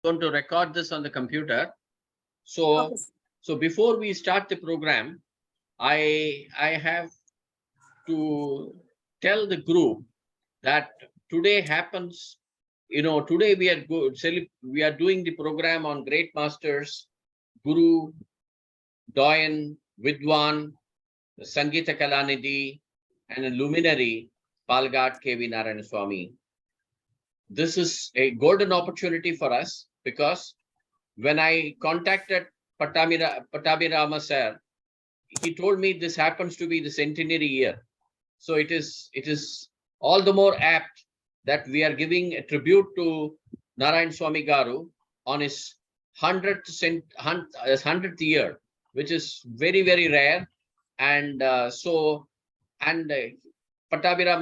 going to record this on the computer. So, so before we start the program, I have to tell the group that today happens, today we are doing the program on great masters, Guru, Doyen, Vidwan, Sangeetha Kalanidhi, and a luminary, Palghat KV Narayanaswamy. This is a golden opportunity for us because when I contacted Pattabhirama sir, he told me this happens to be the centenary year. So it is all the more apt that we are giving a tribute to Narayanaswamy Garu on his 100th year, which is very, very rare. And Pattabhirama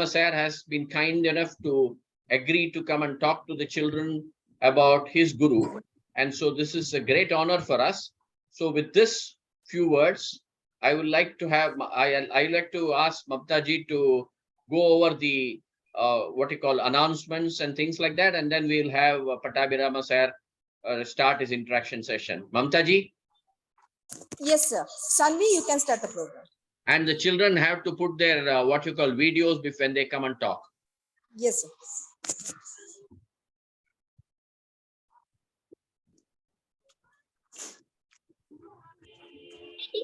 sir has been kind enough to agree to come and talk to the children about his guru. And so this is a great honor for us. So with this few words, I would like to have, I like to ask Mamta ji to go over the announcements and things like that, and then we'll have Pattabhirama sir start his interaction session. Mamta ji? Yes, sir. Sanvi, you can start the program. And the children have to put their videos when they come and talk. Yes, sir.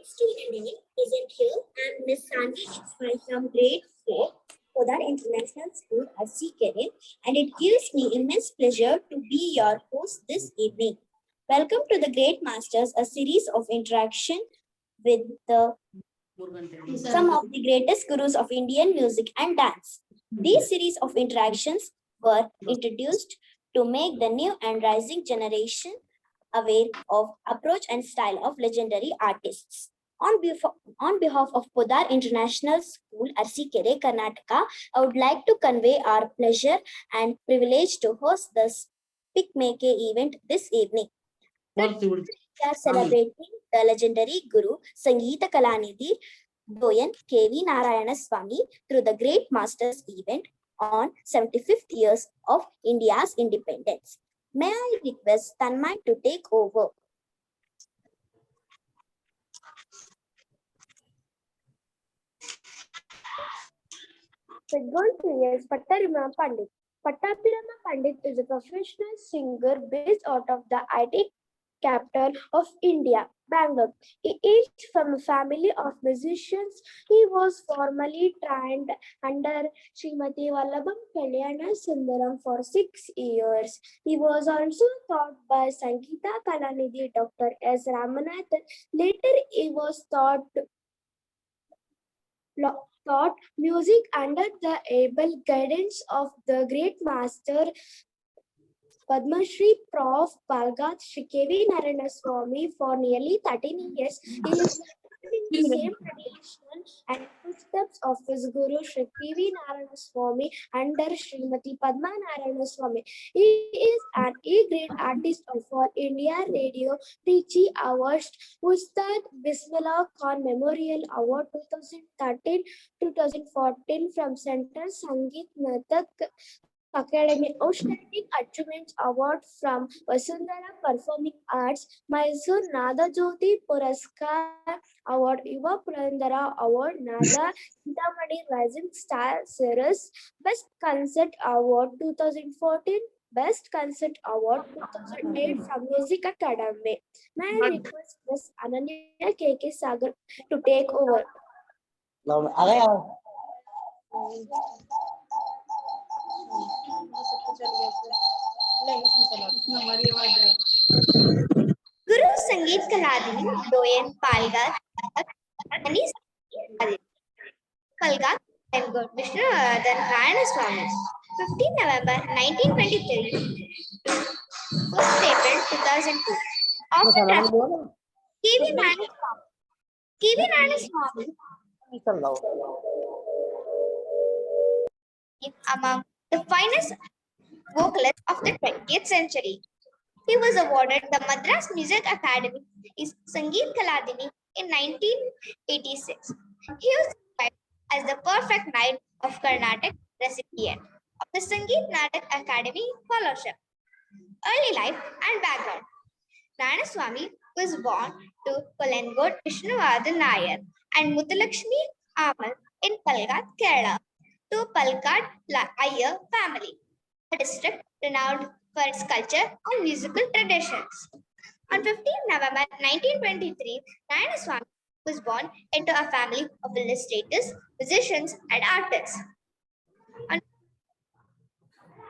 Student name isn't here, and Miss Sanvi is from grade 4 for that international school at SPIC, and it gives me immense pleasure to be your host this evening. Welcome to the Great Masters, a series of interaction with some of the greatest gurus of Indian music and dance. These series of interactions were introduced to make the new and rising generation aware of approach and style of legendary artists. On behalf of Podar International School, Arsikere, Karnataka, I would like to convey our pleasure and privilege to host the SPIC MACAY event this evening. We are celebrating the legendary Guru Sangeetha Kalanidhi, Doyen KV Narayanaswamy through the Great Masters event on 75th years of India's independence. May I request Tanmay to take over? Second is Pattabhirama Pandit. Pattabhirama Pandit is a professional singer based out of the IT capital of India, Bangalore. He is from a family of musicians. He was formally trained under Srimati Vallabham Kalyana Sundaram for 6 years. He was also taught by Sangeetha Kalanidhi, Dr. S. Ramanathan. Later, he was taught music under the able guidance of the great master Padma Shri Prof. Palghat KV Narayanaswamy for nearly 13 years. He is in the same tradition and footsteps of his Guru Shri KV Narayanaswamy under Srimati Padma Narayanaswamy. He is an A-grade artist of All India Radio Teaching Awards, Ustad Bismillah Khan Memorial Award 2013-2014 from Central Sangeet Natak Academy, Outstanding Achievements Award from Vasundhara Performing Arts, Mysore Nada Jyoti Puraskar Award, Yuva Purandara Award, Nada Sintamani Rising Star Series, Best Concert Award 2014, Best Concert Award 2008 from Music Academy. May I request Ms. Ananya KK Sagar to take over? Guru Sangeet Kaladini, Doyen Palghat, and his Palghat and God Vishnu Narayanaswamy. 15 November 1923 to 1st April 2002. Often KV Narayanaswamy among the finest vocalists of the 20th century. He was awarded the Madras Music Academy is Sangeet Kaladini in 1986. He was described as the perfect knight of Carnatic recipient of the Sangeet Natak Academy Fellowship. Early life and background. Narayanaswamy was born to Kalanidhi Vishnuvardhan Nair and Muthulakshmi Amal in Palghat, Kerala, to Palghat Iyer family, a district renowned for its culture and musical traditions. On 15 November 1923, Narayanaswamy was born into a family of illustrators, musicians, and artists.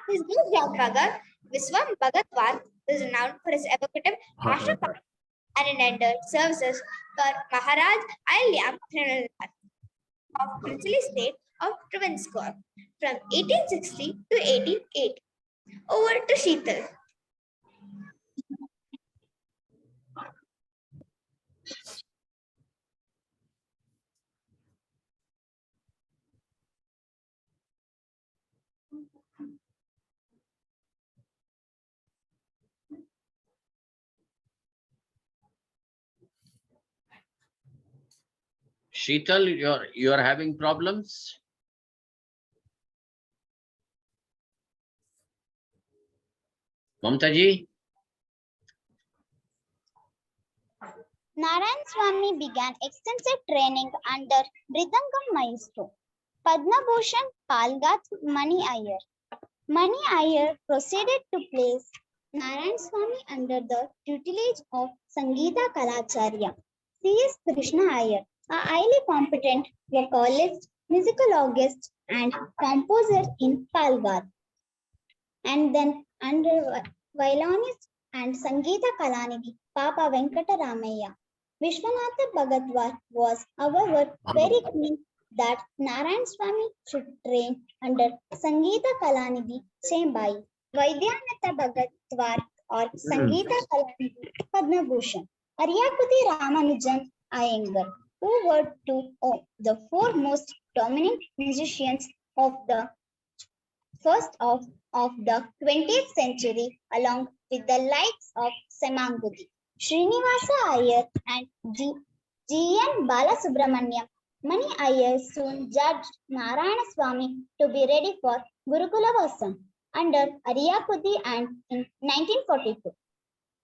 His great-grandfather, Viswam Bhagatwar, was renowned for his evocative martial arts and rendered services for Maharaj Ilyam Thrinalal of princely state of Travancore from 1860 to 1880. Over to Sheetal. Sheetal, you're having problems? Mamtaji? Narayanaswamy began extensive training under Mridangam maestro Padma Bhushan Palghat Mani Iyer. Mani Iyer proceeded to place Narayanaswamy under the tutelage of Sangeetha Kalacharya C.S. Krishna Iyer, a highly competent vocalist, musicologist, and composer in Palghat, and then under violinist and Sangeetha Kalanidhi Papa Venkataramayya. Vishwanatha Bhagatwar was, however, very keen that Narayanaswamy should train under Sangeetha Kalanidhi Chembai, Vaidyanatha Bhagatwar or Sangeetha Kalanidhi Padma Bhushan, Aryakuti Ramanujan Iyengar, who were two of the four most dominant musicians of the first of the 20th century, along with the likes of Semangudi, Srinivasa Iyer, and G.N. Balasubramaniam. Mani Iyer soon judged Narayanaswamy to be ready for Gurukula Vasam under Ariyakudi, and in 1942,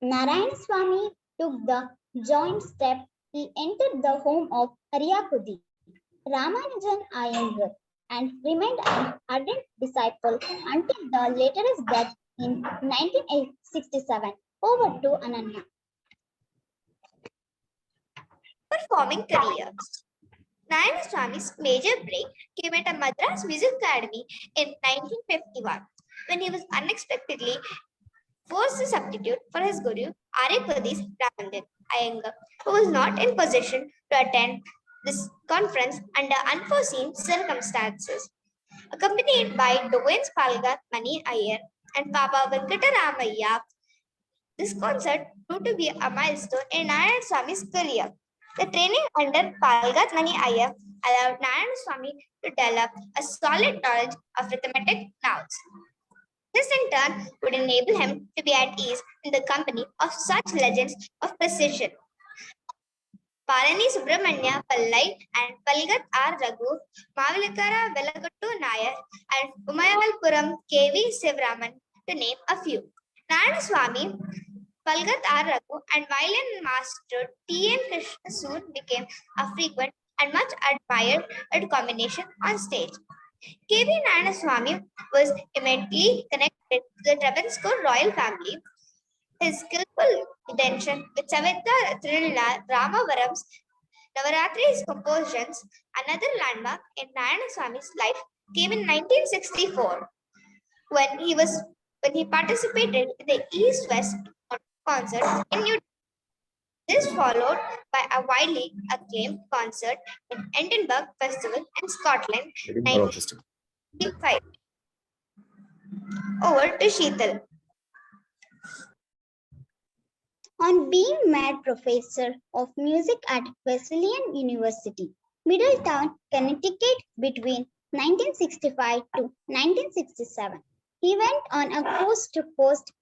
Narayanaswamy took the joint step. He entered the home of Ariyakudi, Ramanujan Iyengar, and remained an ardent disciple until the latter's death in 1967. Over to Ananya. Performing career. Narayanaswamy's major break came at a Madras Music Academy in 1951 when he was unexpectedly forced to substitute for his guru Aryapadi's Ramanujan Iyengar, who was not in position to attend this conference under unforeseen circumstances. Accompanied by twins Palghat Mani Iyer and Papa Venkataramayya, this concert proved to be a milestone in Narayanaswamy's career. The training under Palghat Mani Iyer allowed Narayanaswamy to develop a solid knowledge of arithmetic nouns. This in turn would enable him to be at ease in the company of such legends of precision. Palani Subramanya Pallai and Palghat R. Raghu, Mavilikara Velagattu Nair, and Umayalpuram K.V. Sivaraman, to name a few. Narayanaswamy, Palghat R. Raghu, and violin master T.N. Krishna soon became a frequent and much admired combination on stage. K.V. Narayanaswamy was immediately connected to the Travancore royal family. His skillful attention with Savitha Trinilal Ramavaram's Navaratri compositions, another landmark in Narayanaswamy's life, came in 1964 when he participated in the East-West concert in New Delhi. This followed by a widely acclaimed concert in Edinburgh Festival in Scotland in 1965. Over to Sheetal. On being made professor of music at Wesleyan University, Middletown, Connecticut between 1965 to 1967, he went on a coast-to-coast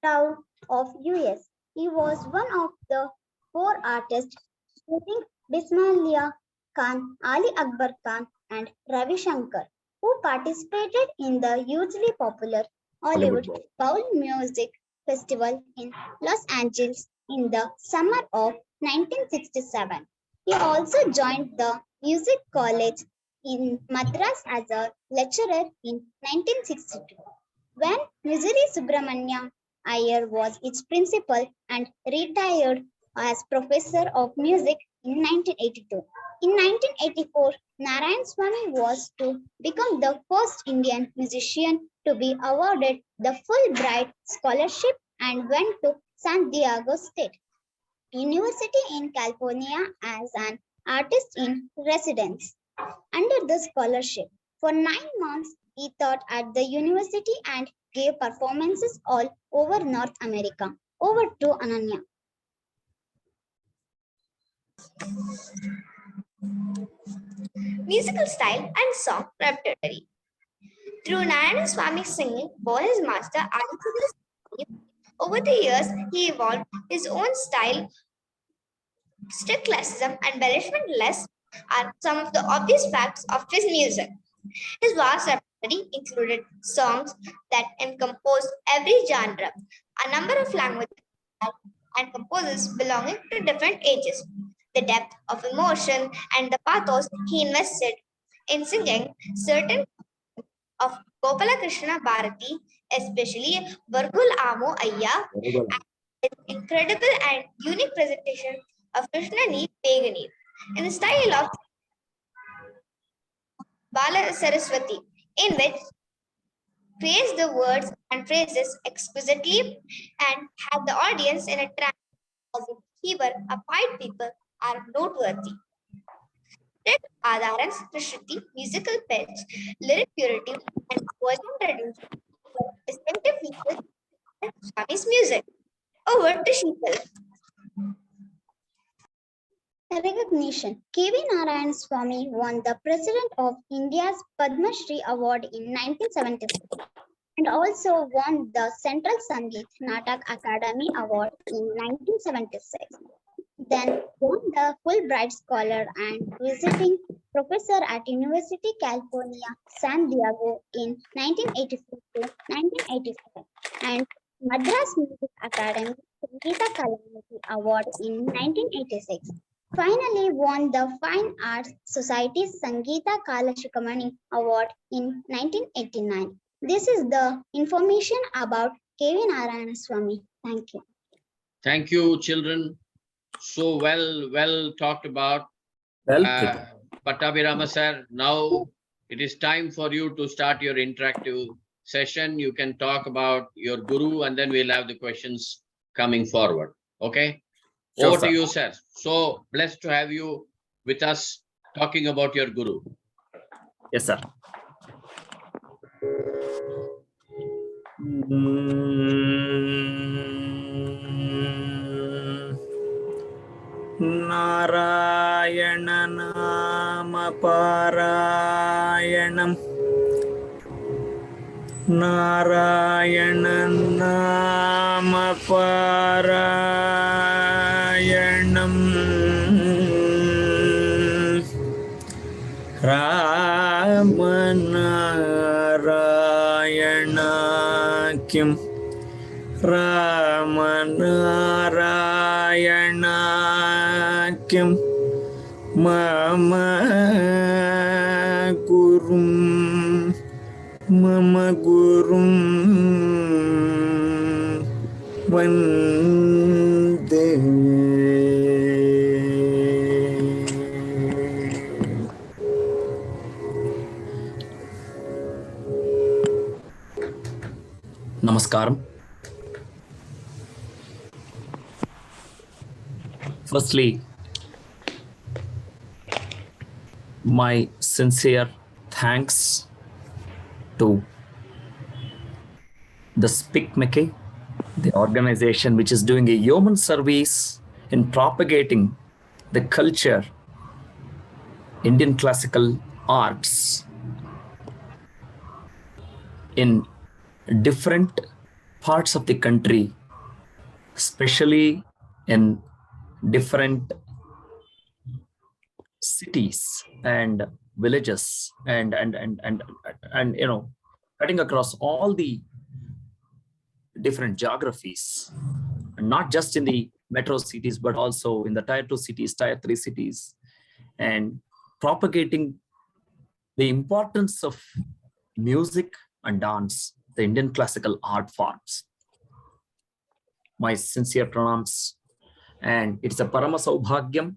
tour of US. He was one of the four artists, including Bismillah Khan, Ali Akbar Khan, and Ravi Shankar, who participated in the hugely popular Hollywood Bowl music Festival in Los Angeles in the summer of 1967. He also joined the Music College in Madras as a lecturer in 1962. When Missouri Subramanya Iyer was its principal and retired as professor of music in 1982. In 1984, Narayanaswamy was to become the first Indian musician to be awarded the Fulbright Scholarship and went to San Diego State University in California as an artist in residence. Under the scholarship, for 9 months, he taught at the university and gave performances all over North America. Over to Ananya. Musical style and song repertoire. Through Narayanaswamy's singing for his master Aditya, over the years he evolved his own style. Strict classicism and embellishment-less are some of the obvious facts of his music. His vast repertoire included songs that encompassed every genre, a number of languages, and composers belonging to different ages. The depth of emotion and the pathos he invested in singing certain of Gopala Krishna Bharati, especially Vargul Amo Ayya, and his incredible and unique presentation of Krishnani Pegani in the style of Bala Saraswati, in which praised the words and phrases exquisitely and had the audience in a trance as if he were a pied people are noteworthy. Strict adherence to Shruti, musical pitch, lyric purity, and version tradition were distinctive features of Swami's music. Over to Sheetal. Recognition. K.V. Narayanaswamy won the President of India's Padma Shri Award in 1976 and also won the Central Sangeet Natak Academy Award in 1976. Then won the Fulbright Scholar and visiting professor at University California, San Diego in 1984 to 1985 and Madras Music Academy Sangeetha Kalanidhi Award in 1986. Finally won the Fine Arts Society's Sangeetha Kalashikamani Award in 1989. This is the information about K.V. Narayanaswamy. Thank you. Thank you, children. So well talked about. Pattabhirama sir, now it is time for you to start your interactive session. You can talk about your guru and then we'll have the questions coming forward. Okay? Sure, Over sir. to you, sir. So blessed to have you with us talking about your guru. Yes, sir. Narayana Nama Parayanam Narayana Nama Parayanam Ramanarayana Kim Ramanarayana Kim Mama Gurum Vande. Namaskaram. Firstly, my sincere thanks to the SPIC MACAY, the organization which is doing a yeoman service in propagating the culture, Indian classical arts in different parts of the country, especially in different cities and villages and cutting across all the different geographies, not just in the metro cities, but also in the tier 2 cities, tier 3 cities, and propagating the importance of music and dance, the Indian classical art forms. My sincere pranams, and it's a parama saubhagyam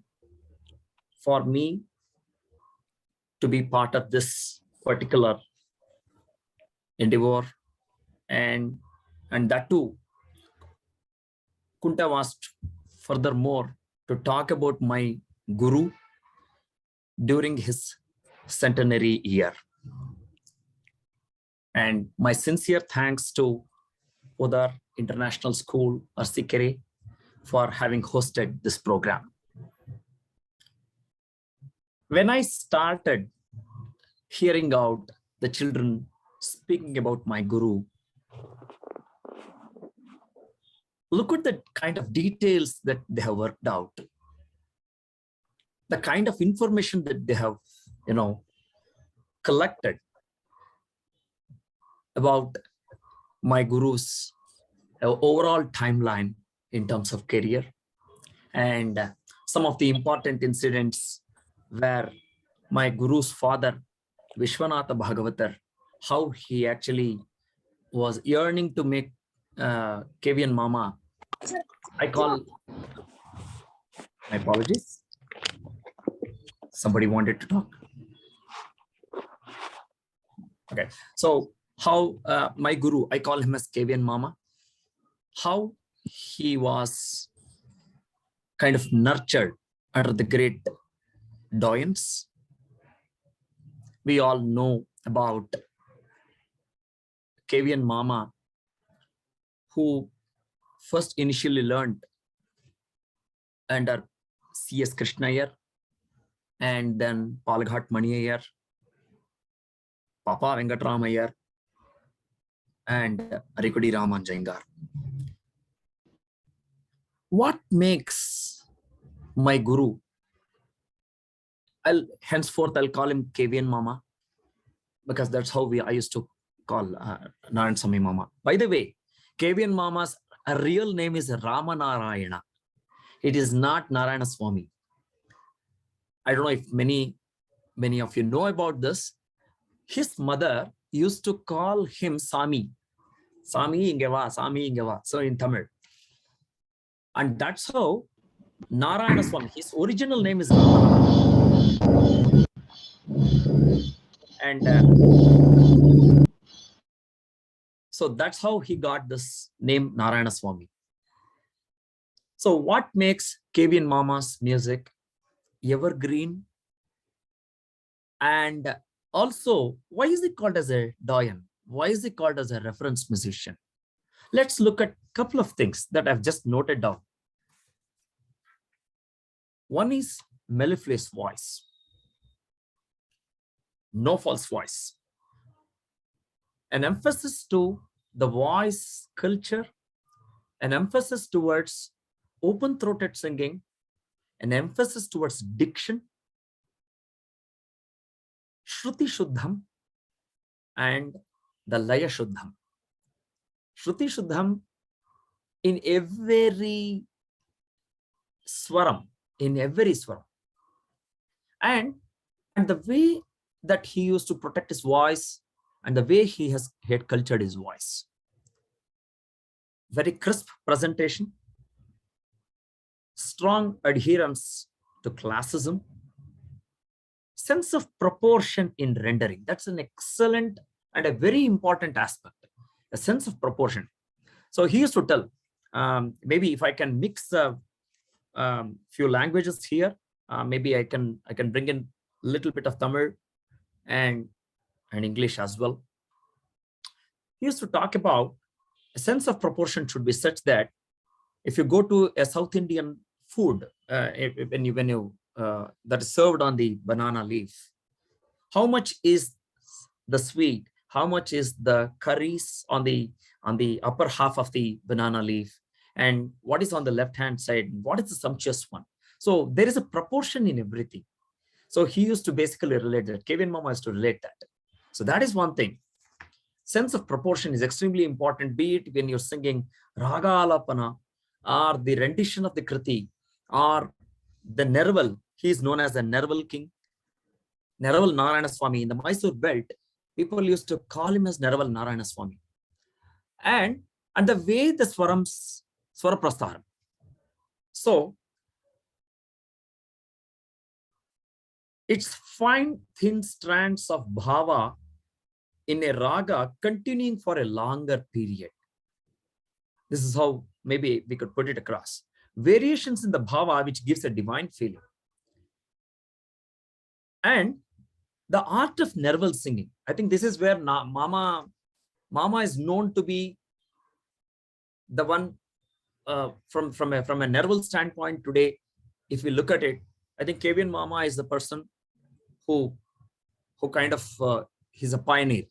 for me to be part of this particular endeavor, and that too, Kunta asked furthermore to talk about my guru during his centenary year. And my sincere thanks to Udar International School, Arsikere, for having hosted this program. When I started hearing out the children speaking about my guru, look at the kind of details that they have worked out, the kind of information that they have, collected about my guru's overall timeline in terms of career, and some of the important incidents where my guru's father, Vishwanatha Bhagavatar, how he actually was yearning to make Kevian Mama. I call, my apologies. Somebody wanted to talk. Okay, so how my guru, I call him as Kevian Mama, how he was kind of nurtured under the great doyens. We all know about Kevian Mama, who first initially learned under C.S. Krishnayar, and then Palghat Maniyar, Papa Venkatramayar, and Arikudi Raman Jaingar. What makes my guru, henceforth I'll call him Kevian Mama, because that's how I used to call Narayanaswamy Mama. By the way, Kevian Mama's real name is Rama Narayana. It is not Narayanaswamy. I don't know if many of you know about this. His mother used to call him Sami. Sami ingeva, Sami ingeva. So in Tamil. And that's how Narayanaswamy, his original name is Rama. And so that's how he got this name Narayanaswamy. So what makes Kevian Mama's music evergreen? And also, why is it called as a doyen? Why is it called as a reference musician? Let's look at a couple of things that I've just noted down. One is mellifluous voice, no false voice, an emphasis to the voice culture, an emphasis towards open-throated singing, an emphasis towards diction, Shruti Shuddham, and the Laya Shuddham. Shruti Shuddham in every swaram, and the way that he used to protect his voice and the way he had cultured his voice. Very crisp presentation, strong adherence to classism, sense of proportion in rendering. That's an excellent and a very important aspect, a sense of proportion. So he used to tell, maybe if I can mix a few languages here, maybe I can bring in a little bit of Tamil and English as well. He used to talk about a sense of proportion should be such that if you go to a South Indian food, when you that is served on the banana leaf, how much is the sweet, how much is the curries on the upper half of the banana leaf, and what is on the left hand side, what is the sumptuous one. So there is a proportion in everything. So he used to basically relate that. Kevian Mama used to relate that. So that is one thing. sense of proportion is extremely important, be it when you're singing Raga Alapana or the rendition of the Kriti or the Nerval. He is known as the Nerval King, Nerval Narayanaswamy. In the Mysore belt, people used to call him as Nerval Narayanaswamy. And the way the Swarams, Swara Prastaram. So, it's fine, thin strands of bhava in a raga continuing for a longer period. This is how maybe we could put it across. Variations in the bhava, which gives a divine feeling. And the art of nerval singing. I think this is where Mama is known to be the one from a nerval standpoint today. If we look at it, I think Kevian Mama is the person who kind of he's a pioneer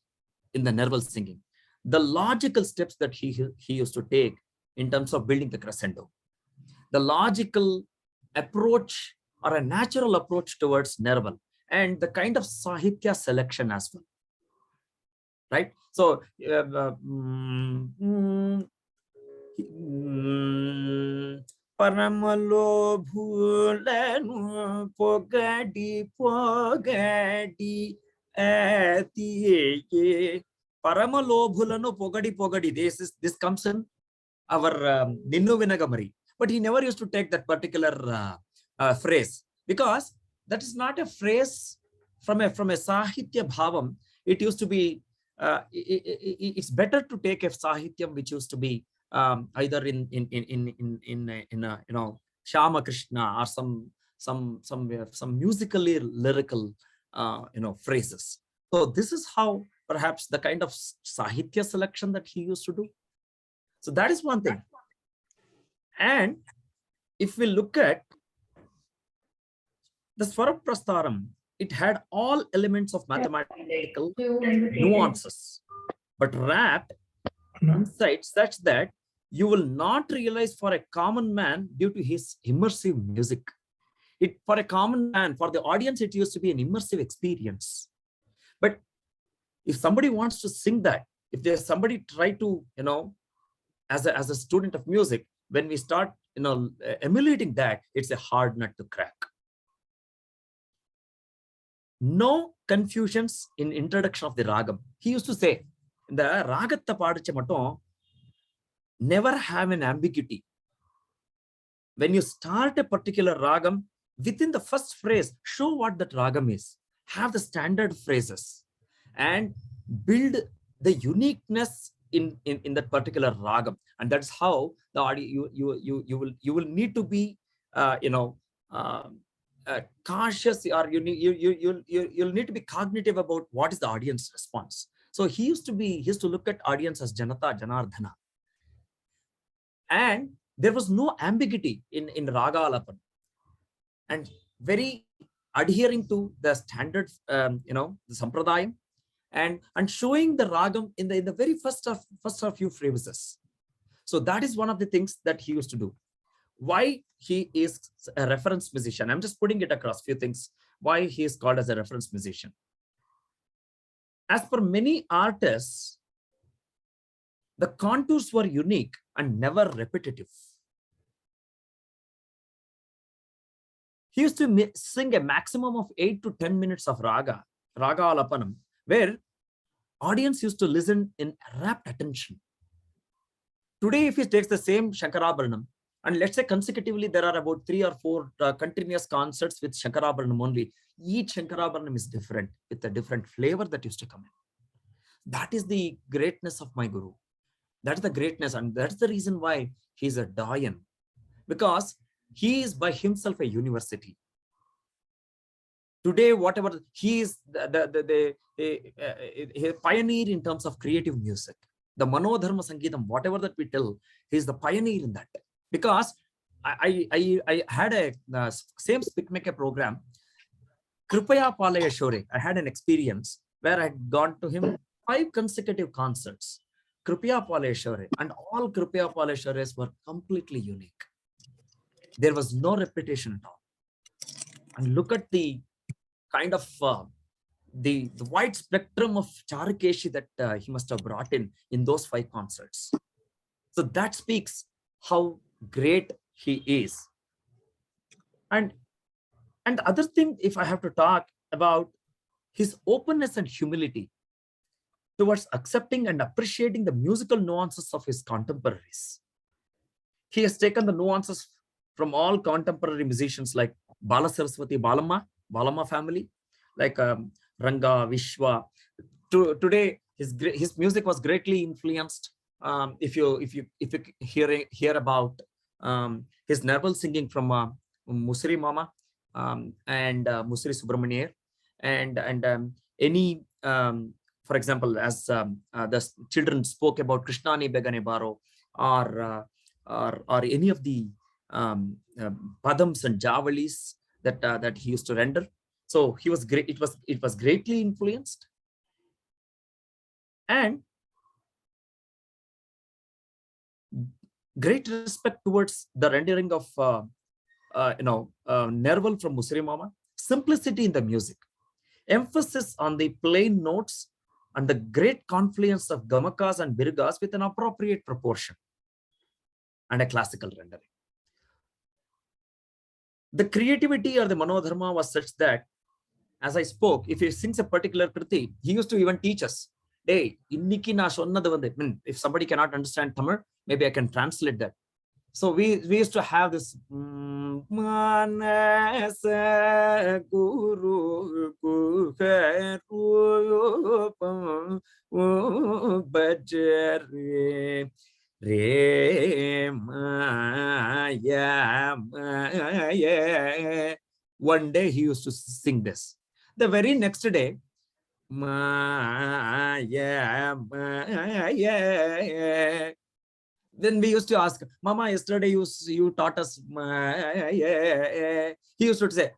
in the nerval singing. The logical steps that he used to take in terms of building the crescendo, the logical approach or a natural approach towards nerval, and the kind of sahitya selection as well, right? So Paramalo bhulanu pogadi pogadi atiye. Paramalo bhulanu pogadi pogadi. This comes in our Ninnu Vinagamari, but he never used to take that particular phrase, because that is not a phrase from a sahitya bhavam. It used to be it's better to take a sahityam which used to be either in Shama Krishna or some musically lyrical phrases. So this is how perhaps the kind of sahitya selection that he used to do. So that is one thing. And if we look at the Swara Prastaram, it had all elements of mathematical nuances, but wrapped inside such that you will not realize for a common man due to his immersive music. For a common man, for the audience, it used to be an immersive experience. But if somebody wants to sing that, if there's somebody try to, as a student of music, when we start, emulating that, it's a hard nut to crack. No confusions in introduction of the ragam. He used to say, the ragatta paadicha mattum, never have an ambiguity. When you start a particular ragam, within the first phrase, show what that ragam is. Have the standard phrases and build the uniqueness in that particular ragam. And that's how the audio you will need to be cautious, or you'll need to be cognitive about what is the audience response. So he used to look at audience as Janata, Janardhana. And there was no ambiguity in Raga Alapan. And very adhering to the standard, the Sampradayam, and showing the Ragam in the very first of few phrases. So that is one of the things that he used to do. Why he is a reference musician? I'm just putting it across few things. Why he is called as a reference musician? As per many artists, the contours were unique and never repetitive. He used to sing a maximum of 8 to 10 minutes of Raga Alapanam, where audience used to listen in rapt attention. Today, if he takes the same Shankarabharanam, and let's say consecutively, there are about 3 or 4 continuous concerts with Shankarabharanam only. Each Shankarabharanam is different, with a different flavor that used to come in. That is the greatness of my Guru. That's the greatness, and that's the reason why he's a doyen, because he is by himself a university. Today, whatever he is, the pioneer in terms of creative music, the Manodharma Sangeetham, whatever that we tell, he is the pioneer in that. Because I had a same SPIC MACAY program, Kripaya Palaya Shore. I had an experience where I had gone to him 5 consecutive concerts, Kripaya Palaya Shore, and all Kripaya Palaya Shores were completely unique. There was no repetition at all. And look at the kind of the wide spectrum of Charkeshi that he must have brought in those 5 concerts. So that speaks how great he is. And the other thing, if I have to talk about his openness and humility towards accepting and appreciating the musical nuances of his contemporaries. He has taken the nuances from all contemporary musicians like Bala Saraswati, Balama family, like Ranga, Vishwa. Today, his music was greatly influenced. If you hear about his naval singing from Musri Mama and Musri Subramanier, and any for example, as the children spoke about Krishnani Begane Baro, or any of the padams and javalis that he used to render. So he was great. It was greatly influenced, and great respect towards the rendering of Nerval from Musri Mama. Simplicity in the music, emphasis on the plain notes, and the great confluence of gamakas and birgas with an appropriate proportion and a classical rendering. The creativity or the manodharma was such that, as I spoke, if he sings a particular kriti, he used to even teach us, hey, inniki na sonnadu vande, if somebody cannot understand Tamil, maybe I can translate that. So we used to have this Manasa Guru Bajare Re Maya Maya. One day he used to sing this. The very next day, Maya Maya. Then we used to ask, Mama, yesterday you taught us. He used to say,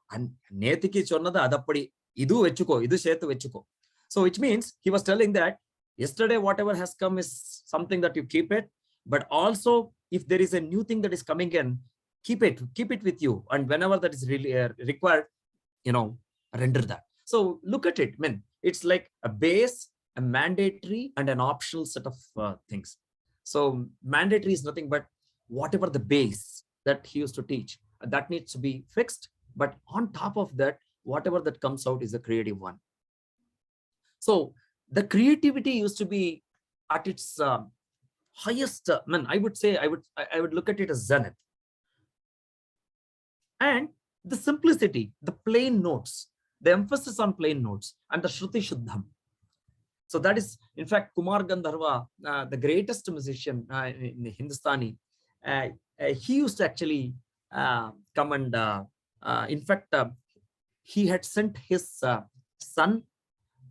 so which means he was telling that yesterday whatever has come is something that you keep it, but also if there is a new thing that is coming in, keep it with you, and whenever that is really required, render that. So look at it, it's like a base, a mandatory, and an optional set of things. So mandatory is nothing but whatever the base that he used to teach, that needs to be fixed. But on top of that, whatever that comes out is a creative one. So the creativity used to be at its highest. I would say I would look at it as zenith. And the simplicity, the plain notes, the emphasis on plain notes, and the Shruti Shuddham. So that is, in fact, Kumar Gandharva, the greatest musician in Hindustani. He used to actually come and, in fact, he had sent his son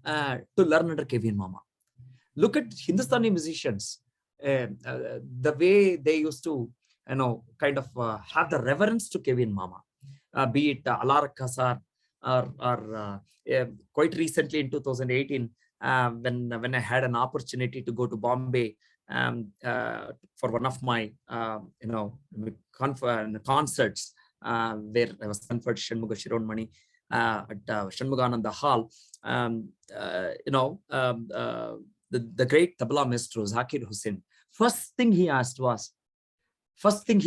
to learn under Kevin Mama. Look at Hindustani musicians, the way they used to, kind of have the reverence to Kevin Mama, be it Alar Kasar, or quite recently in 2018, when I had an opportunity to go to Bombay for one of my concerts, where I was conferred Shanmuga Shironmani at Shanmugananda Hall. The great tabla maestro Zakir Hussain, first thing he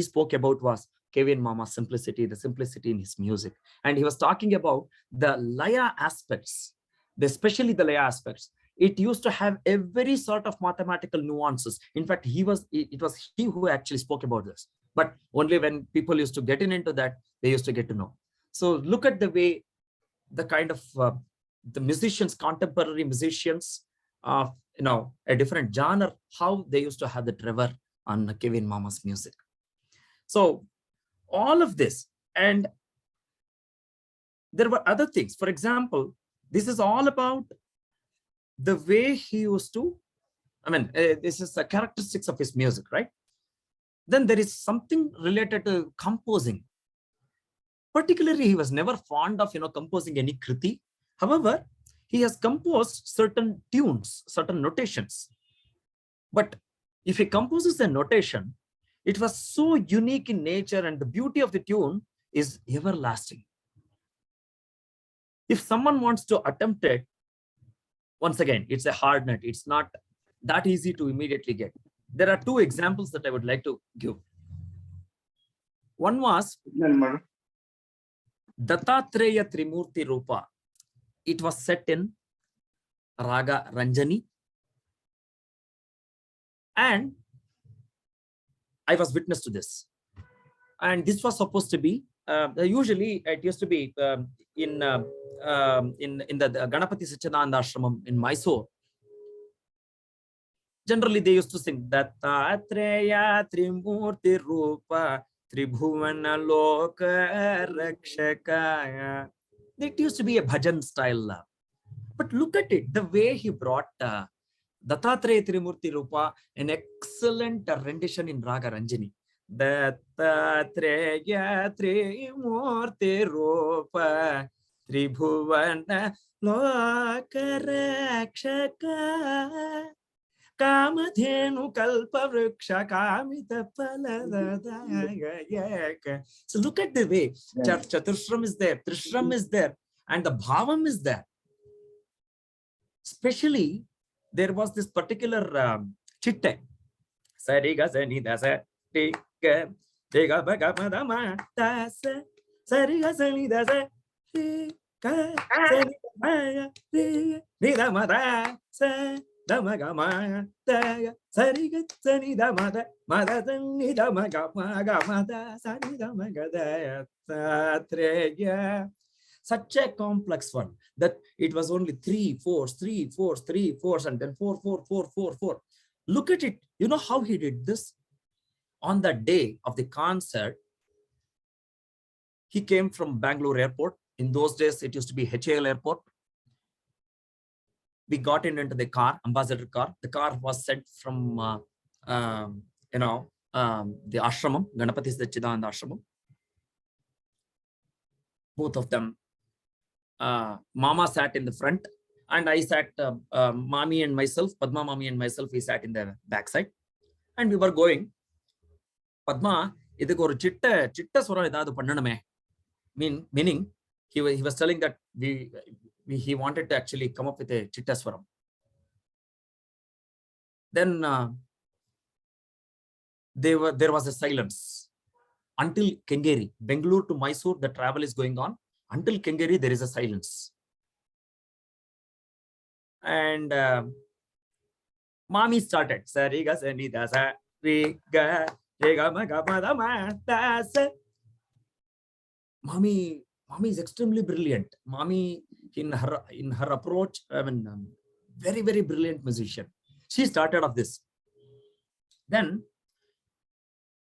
spoke about was Kevin Mama's simplicity, the simplicity in his music. And he was talking about the laya aspects, especially the laya aspects. It used to have every sort of mathematical nuances. In fact, it was he who actually spoke about this. But only when people used to get into that, they used to get to know. So look at the way the kind of the musicians, contemporary musicians of a different genre, how they used to have the trevor on Kevin Mama's music. So all of this, and there were other things. For example, this is all about the way he used to, this is the characteristics of his music, right? Then there is something related to composing. Particularly, he was never fond of, composing any kriti. However, he has composed certain tunes, certain notations. But if he composes a notation, it was so unique in nature, and the beauty of the tune is everlasting. If someone wants to attempt it, Once again, it's a hard nut. It's not that easy to immediately get. There are two examples that I would like to give. One was Dattatreya Trimurti Rupa. It was set in Raga Ranjani. And I was witness to this. And this was supposed to be, usually it used to be in the Ganapati Satchidananda Ashramam in Mysore. Generally, they used to sing Dattatreya Trimurti Rupa Tribhuvana Loka Rakshakaya. It used to be a bhajan style. But look at it, the way he brought Dattatreya Trimurti Rupa, an excellent rendition in Raga Ranjani. Dattatreya Trimurti Rupa Tribhuvana Loka Rakshaka Kamadhenu Kalpa Vriksha Kamita Paladayaka. So look at the way Chaturshram is there, Trishram is there, and the Bhavam is there. Especially, there was this particular chitte. Sariga Sanida Sa Tika Tika Baga Madama Tasa Sariga Sanida Sa Tika Sanida Nida Mada Sa Damaga Taya Sariga Sanida Mada Mada Sanida Maga Maga Mada Sanida Maga Treya. Such a complex one that it was only 3 4s, 3 4s, 3 4s, and then 4 4 4 4 4. Look at it. You know how he did this? On the day of the concert, he came from Bangalore airport. In those days, it used to be HAL airport. We got into the car, ambassador car. The car was sent from, the ashramam, Ganapati Satchidananda Ashramam. Both of them. Mama sat in the front, and I sat, Mami and myself, Padma Mami and myself, we sat in the backside, and we were going. Padma, idhukku oru chitta swaram edavadhu pannanume. Meaning, he was telling that he wanted to actually come up with a chitta swaram. Then there was a silence until Kengeri, Bengaluru to Mysore. The travel is going on. Until Kengeri, there is a silence. And Mami started. Sariga Sanida Sa Riga Riga Maga Madama Tasa. Mami is extremely brilliant. Mami in her approach, I mean, very, very brilliant musician. She started off this. Then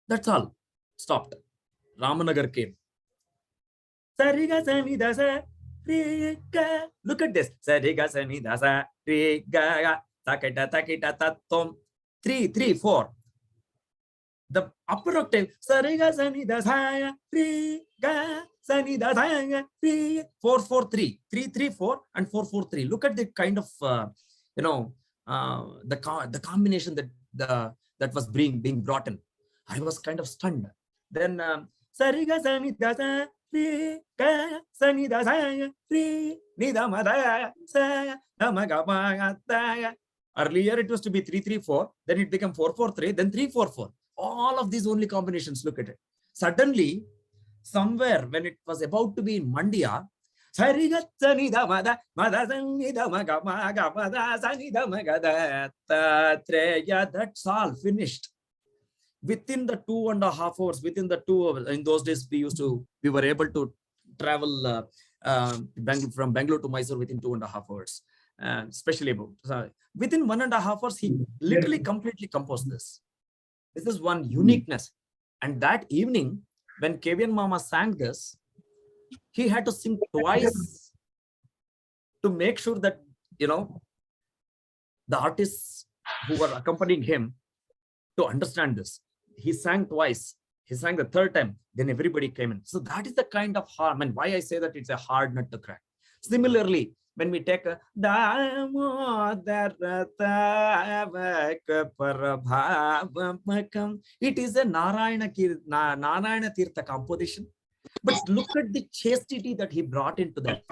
that's all. Stopped. Ramanagar came. Sariga Sanida Sa Riga. Look at this. Sariga Sanida Sa Riga Takita Takita Tatom 3 3 4. The upper octave Sariga Sanida Sa Riga Sanida Sa Riga 4 4 3 3 3 4 and 4 4 3. Look at the kind of the combination that was being brought in. I was kind of stunned. Then Sariga Sanida Sa Riga Sanida Sa Riga Nida Mada Sa Damaga Maga. Earlier it was to be 3 3 4, then it became 4 4 3, then 3 4 4. All of these only combinations. Look at it. Suddenly, somewhere when it was about to be in Mandya, Sariga Sanida Mada Mada Sanida Maga Maga Mada Sanida Maga Treya. That's all finished. Within the 2.5 hours, in those days, we were able to travel from Bangalore to Mysore within 2.5 hours, especially within 1.5 hours, he literally completely composed this. This is one uniqueness. And that evening, when Kevian Mama sang this, he had to sing twice to make sure that, the artists who were accompanying him to understand this. He sang twice. He sang the third time. Then everybody came in. So that is the kind of harm, and why I say that it's a hard nut to crack. Similarly, when we take a it is a Narayana Tirtha composition. But look at the chastity that he brought into that.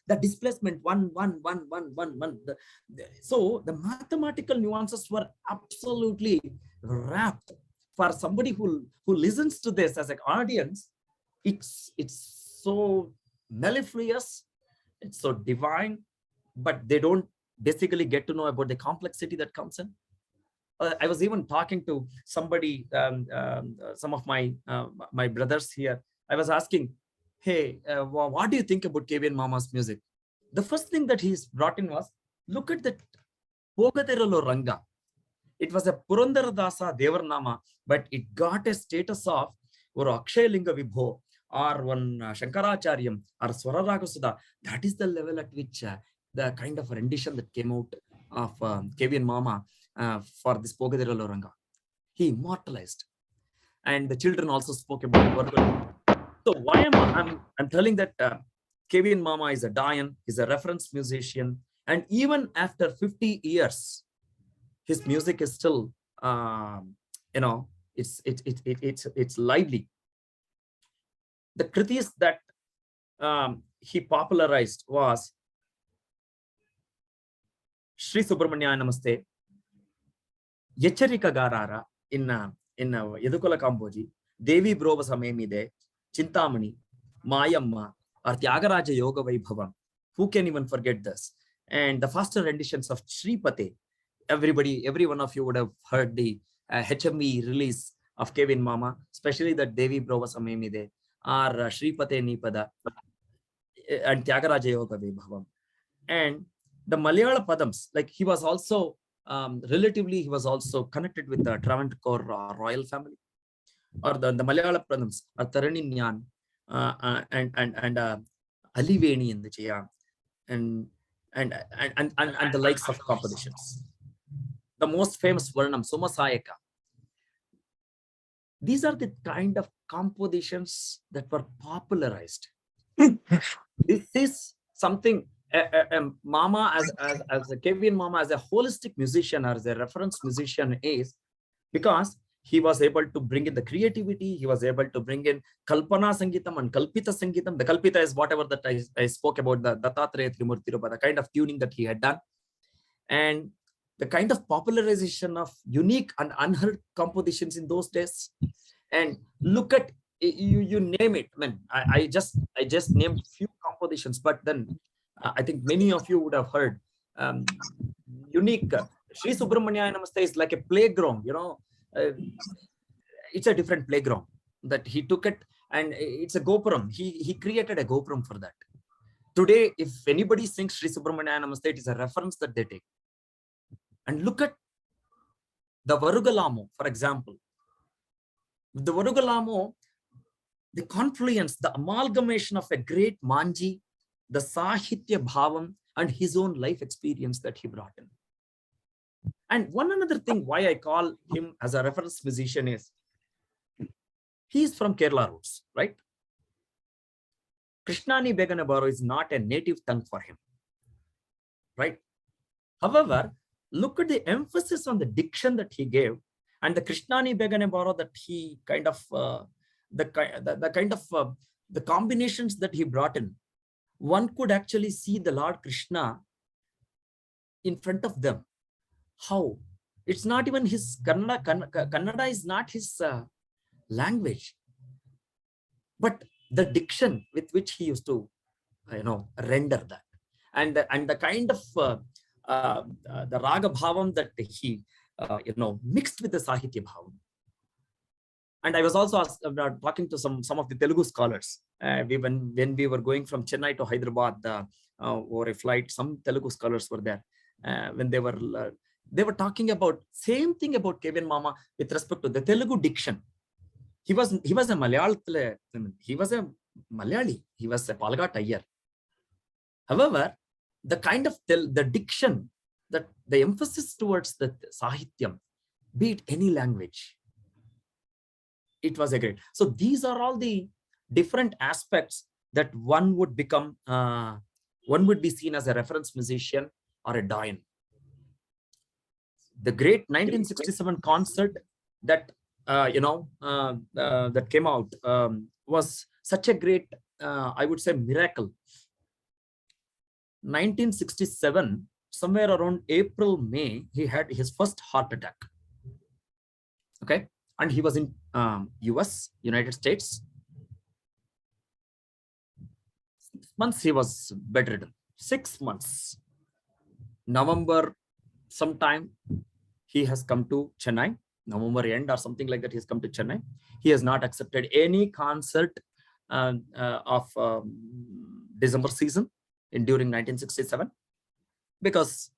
The displacement one. So the mathematical nuances were absolutely wrapped. For somebody who listens to this as an audience, it's so mellifluous, it's so divine, but they don't basically get to know about the complexity that comes in. I was even talking to somebody, some of my brothers here. I was asking, hey, what do you think about KVN Mama's music? The first thing that he's brought in was, look at the Pogateralo Ranga. It was a Purandaradasa Devarnama, but it got a status of or Akshay Linga Vibho or one Shankaracharyam or Swararagasuda. That is the level at which the kind of rendition that came out of KVN Mama for this Pogateralo Ranga. He immortalized. And the children also spoke about it. So why I'm telling that KVN Mama is a Dayan, he's a reference musician, and even after 50 years, his music is still, it's lively. The kritis that he popularized was Shri Subramanya Namaste, Yecharika Garara in Yedukula Kamboji, Devi Brova Samemide, Chintamani, Mayamma, or Tyagaraja Yoga Vaibhavam. Who can even forget this? And the faster renditions of Shripate. Every one of you would have heard the HMV release of KVN Mama, especially that Devi Brova Samemide, or Shripate Nipada, and Tyagaraja Yoga Vaibhavam. And the Malayala Padams, like he was also relatively, he was also connected with the Travancore royal family, or the Malayala Padams, or Taraninyan, and Aliveni in the Jaya, and the likes of compositions. The most famous Varnam, Somasayaka. These are the kind of compositions that were popularized. This is something Mama as a KVN Mama as a holistic musician or as a reference musician is, because he was able to bring in the creativity, he was able to bring in Kalpana Sangeetam and Kalpita Sangeetam. The Kalpita is whatever that I spoke about, the Dattatreya Trimurti Rupa, the kind of tuning that he had done, and the kind of popularization of unique and unheard compositions in those days. And look at, you name it. I mean, I just named few compositions, but then I think many of you would have heard unique. Sri Subramanya Namaste is like a playground, it's a different playground that he took it, and it's a Gopuram. He created a Gopuram for that. Today, if anybody sings Sri Subramanya Namaste, it is a reference that they take. And look at the Varugalamo, for example. The Varugalamo, the confluence, the amalgamation of a great Manji, the Sahitya Bhavam, and his own life experience that he brought in. And one another thing why I call him as a reference musician is, he is from Kerala roots, right? Krishnani Beganabaro is not a native tongue for him, right? However, look at the emphasis on the diction that he gave, and the Krishnani Beganabaro that he kind of, the combinations that he brought in. One could actually see the Lord Krishna in front of them. How? It's not even his Kannada is not his language, but the diction with which he used to, render that, and the kind of the raga bhavam that he, mixed with the sahitya bhavam. And I was also talking to some of the Telugu scholars. When we were going from Chennai to Hyderabad over a flight, some Telugu scholars were there. When they were talking about same thing about KVN Mama with respect to the Telugu diction. He was a Malayalam, he was a Malayali. He was a Palghat Iyer. However, the kind of the diction, that the emphasis towards the Sahityam, be it any language, it was a great. So these are all the different aspects that one would become, one would be seen as a reference musician or a doyen. The great 1967 concert that that came out was such a great, I would say, miracle. 1967, somewhere around April, May, he had his first heart attack. Okay, and he was in US, United States. 6 months he was bedridden. 6 months. November sometime he has come to Chennai. November end or something like that, he has come to Chennai. He has not accepted any concert of December season during 1967, because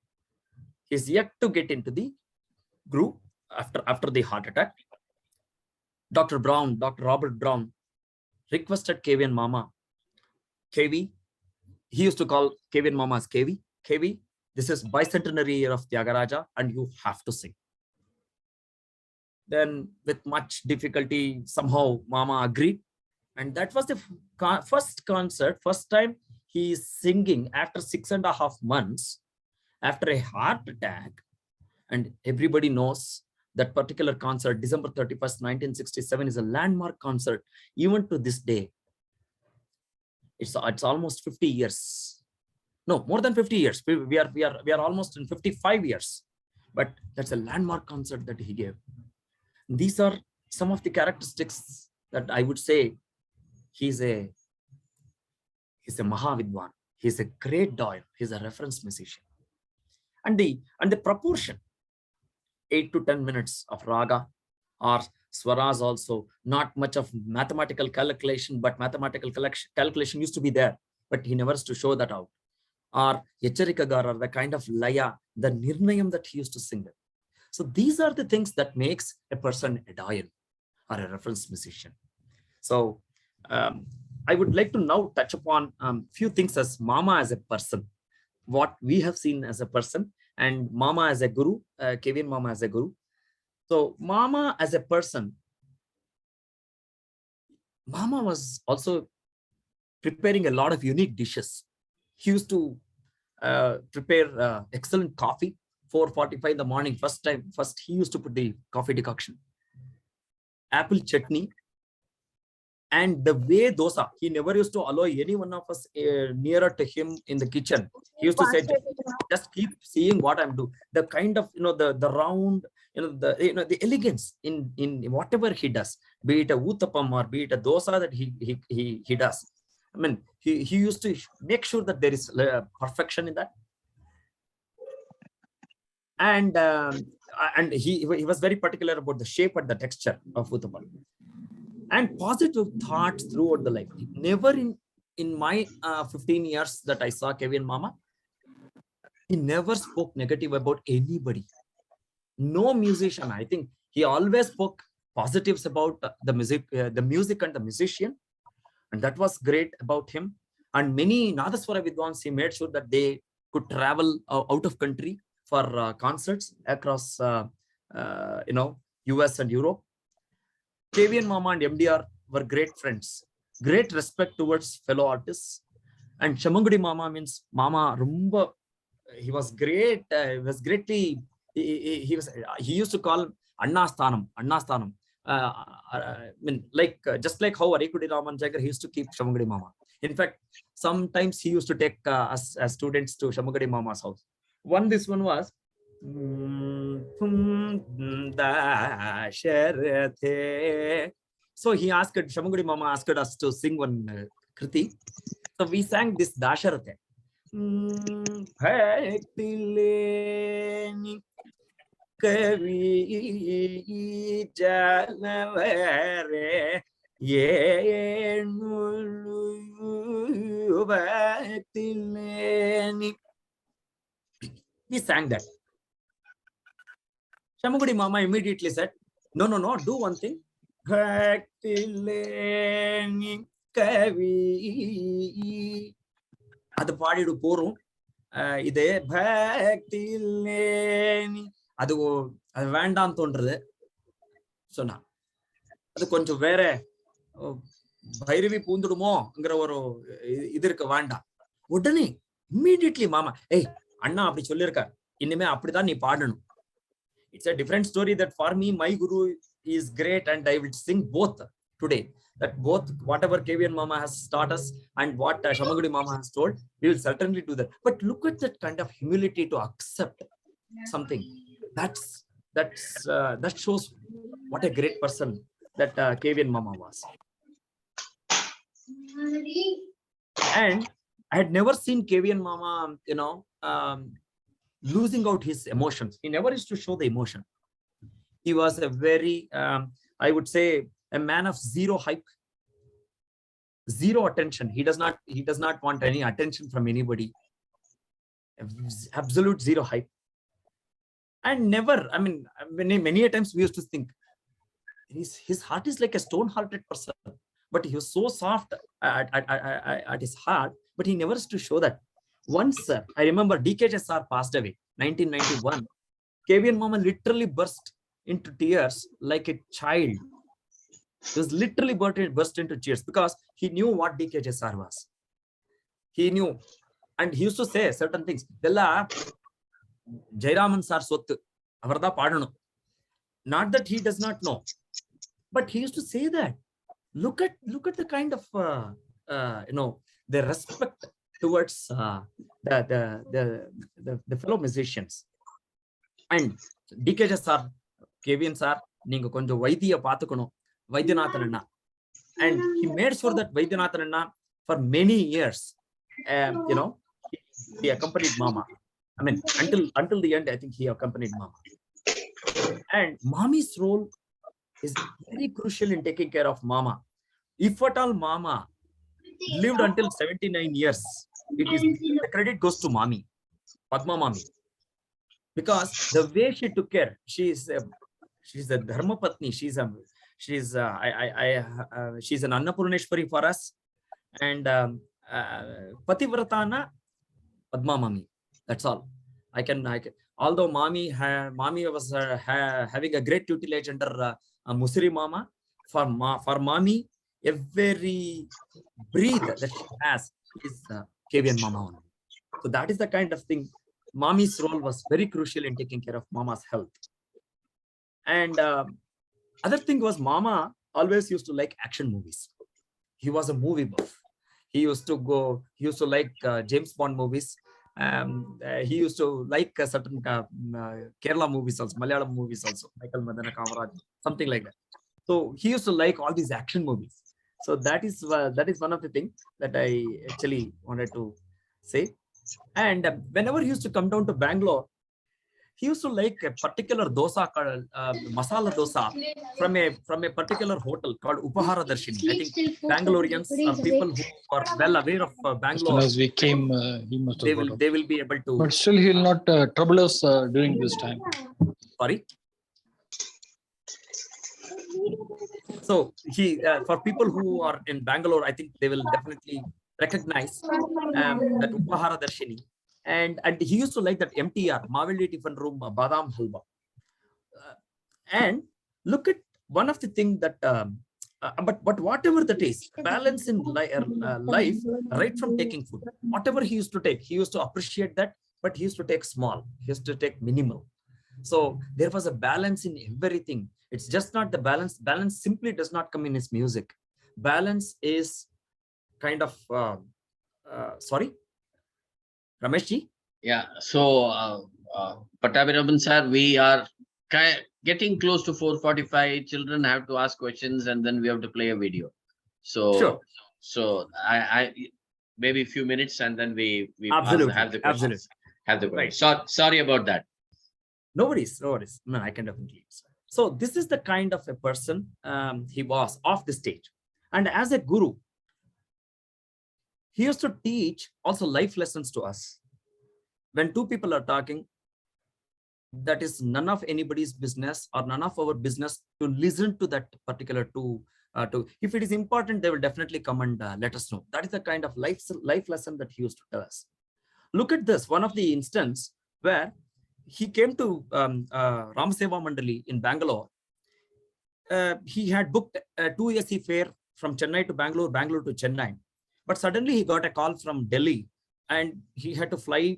he's yet to get into the groove after the heart attack. Dr. Robert Brown requested KV and Mama. KV, he used to call KV and Mama as KV. KV, this is bicentenary year of Tyagaraja and you have to sing. Then with much difficulty, somehow Mama agreed. And that was the first concert, first time he is singing after 6.5 months, after a heart attack. And everybody knows that particular concert, December 31st, 1967, is a landmark concert, even to this day. It's almost 50 years. No, more than 50 years. We are almost in 55 years. But that's a landmark concert that he gave. These are some of the characteristics that I would say he's a Mahavidwan. He's a great doyen. He's a reference musician. And the proportion, 8 to 10 minutes of raga or swaras, also not much of mathematical calculation, but mathematical calculation used to be there, but he never used to show that out. Or Yacharikagara, the kind of laya, the nirnayam that he used to sing with. So these are the things that makes a person a doyen or a reference musician. So I would like to now touch upon few things as Mama as a person, what we have seen as a person, and Mama as a guru, Kevin Mama as a guru. So Mama as a person, Mama was also preparing a lot of unique dishes. He used to prepare excellent coffee, 4:45 in the morning. First he used to put the coffee decoction, apple chutney, and the way dosa. He never used to allow any one of us nearer to him in the kitchen. He used to say, just keep seeing what I'm doing. The kind of, the round, the elegance in whatever he does, be it a uttapam or be it a dosa that he does. I mean, he used to make sure that there is perfection in that. And he was very particular about the shape and the texture of uttapam. And positive thoughts throughout the life. Never in my 15 years that I saw Kevin Mama, he never spoke negative about anybody. No musician. I think he always spoke positives about the music and the musician. And that was great about him. And many Nadaswara Vidwans, he made sure that they could travel out of country for concerts across, US and Europe. KVN Mama and MDR were great friends, great respect towards fellow artists. And Chamangudi Mama means Mama Rumba. He was great. He was greatly. He used to call Anna Sthanam. I mean, just like how Arikudi Raman Jagar, he used to keep Chamangudi Mama. In fact, sometimes he used to take us as students to Chamangudi Mama's house. This one was. So he asked, Chamangudi Mama asked us to sing one kriti. So we sang this Dasharathe. Kavi Jalavare we sang that. Chamangudi Mama immediately said, no, do one thing. கவி அது பாடிடு போறோம். இதே பக்தியில் அது அது வேண்டாம் தோன்றது சொன்னா. அது கொஞ்சம் வேற பைரவி பூந்துடுமோங்கிற ஒரு இது இருக்க வேண்டாம். உடனே இம்மீடியட்லி மாமா ஏய் அண்ணா அப்படி சொல்லியிருக்கார், இனிமே அப்படிதான் நீ பாடணும். It's a different story that for me my guru is great and I will sing both today. That both whatever KVN Mama has taught us and what Shamagudi Mama has told, we will certainly do that. But look at that kind of humility to accept something. That shows what a great person that KVN Mama was. And I had never seen KVN Mama, losing out his emotions. He never used to show the emotion. He was a very, I would say, a man of zero hype, zero attention. He does not want any attention from anybody. Absolute zero hype. And never, I mean, many a times we used to think his heart is like a stone-hearted person, but he was so soft at his heart, but he never used to show that. Once I remember DKSR passed away, 1991. KVN Mama literally burst into tears like a child. He was literally burst into tears because he knew what DKSR was. He knew, and he used to say certain things. Della Jairaman sir sottu avarda padanum. Not that he does not know, but he used to say that. Look at the kind of the respect towards the fellow musicians. And DKJ sir, KVN sir, நீங்க கொஞ்சம் வைத்திய பாத்துக்கணும், வைத்தியநாதன் அண்ணா. And he made sure that Vaidyanathan Anna for many years, he accompanied Mama. I mean, until the end, I think he accompanied Mama. And Mommy's role is very crucial in taking care of Mama. If at all Mama lived until 79 years, the credit goes to Mommy, Padma Mommy, because the way she took care, she's a dharma patni, she's an Annapurneshwari for us, and Pativratana Padma Mommy. That's all. I can. Although Mommy was having a great tutelage under Musiri Mama, for Mommy, every breath that she has is KVN Mama only. So that is the kind of thing. Mommy's role was very crucial in taking care of Mama's health. And other thing was Mama always used to like action movies. He was a movie buff. He used to like James Bond movies. He used to like certain Kerala movies also, Malayalam movies also, Michael Madana Kamaraj, something like that. So he used to like all these action movies. So that is one of the things that I actually wanted to say. And whenever he used to come down to Bangalore, he used to like a particular dosa called masala dosa from a particular hotel called Upahara Darshini. I think Bangaloreans are people who are well aware of Bangalore. As we came, he must have they will be able to. But still, he will not trouble us during this time. Sorry. So he for people who are in Bangalore, I think they will definitely recognize that Upahara Darshini. And he used to like that MTR, Mavelli Tiffin Room, Badam Halwa. And look at one of the things that, but whatever that is, balance in life, right from taking food, whatever he used to take, he used to appreciate that, but he used to take small, he used to take minimal. So there was a balance in everything. It's just not the balance. Balance simply does not come in his music. Balance is kind of, sorry? Rameshji? Yeah, so Pattabhiraman sir, we are getting close to 4:45. Children have to ask questions and then we have to play a video. So, sure. So I maybe a few minutes and then we Absolutely. have the questions. Absolutely. Have the questions. Sorry about that. No worries. No, I can definitely. So this is the kind of a person he was off the stage. And as a guru, he used to teach also life lessons to us. When two people are talking, that is none of anybody's business or none of our business to listen to that particular two if it is important, they will definitely come and let us know. That is the kind of life lesson that he used to tell us. Look at this, one of the instance where he came to Ramaseva Mandali in Bangalore. He had booked a 2 AC fare from Chennai to Bangalore, Bangalore to Chennai. But suddenly he got a call from Delhi and he had to fly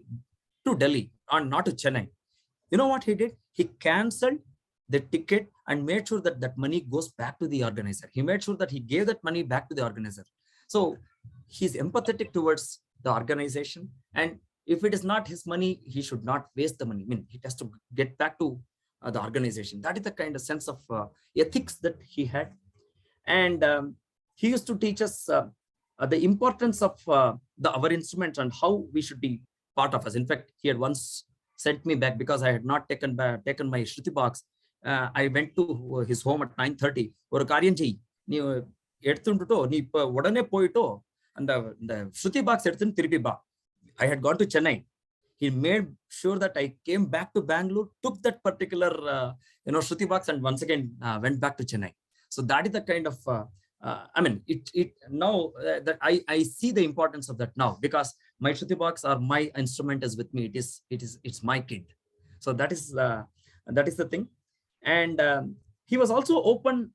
to Delhi and not to Chennai. You know what he did? He cancelled the ticket and made sure that that money goes back to the organizer. He made sure that he gave that money back to the organizer. So he's empathetic towards the organization. And if it is not his money, he should not waste the money. I mean, he has to get back to the organization. That is the kind of sense of ethics that he had. And he used to teach us the importance of our instruments and how we should be part of us. In fact, he had once sent me back because I had not taken my Shruti box. I went to his home at 9:30. Or Karyanji, you and the Shruti box I had gone to Chennai. He made sure that I came back to Bangalore, took that particular Shruti box, and once again went back to Chennai. So that is the kind of I mean, it now that I see the importance of that now, because my Shruti box or my instrument is with me. It's my kid. So that is the thing. And he was also open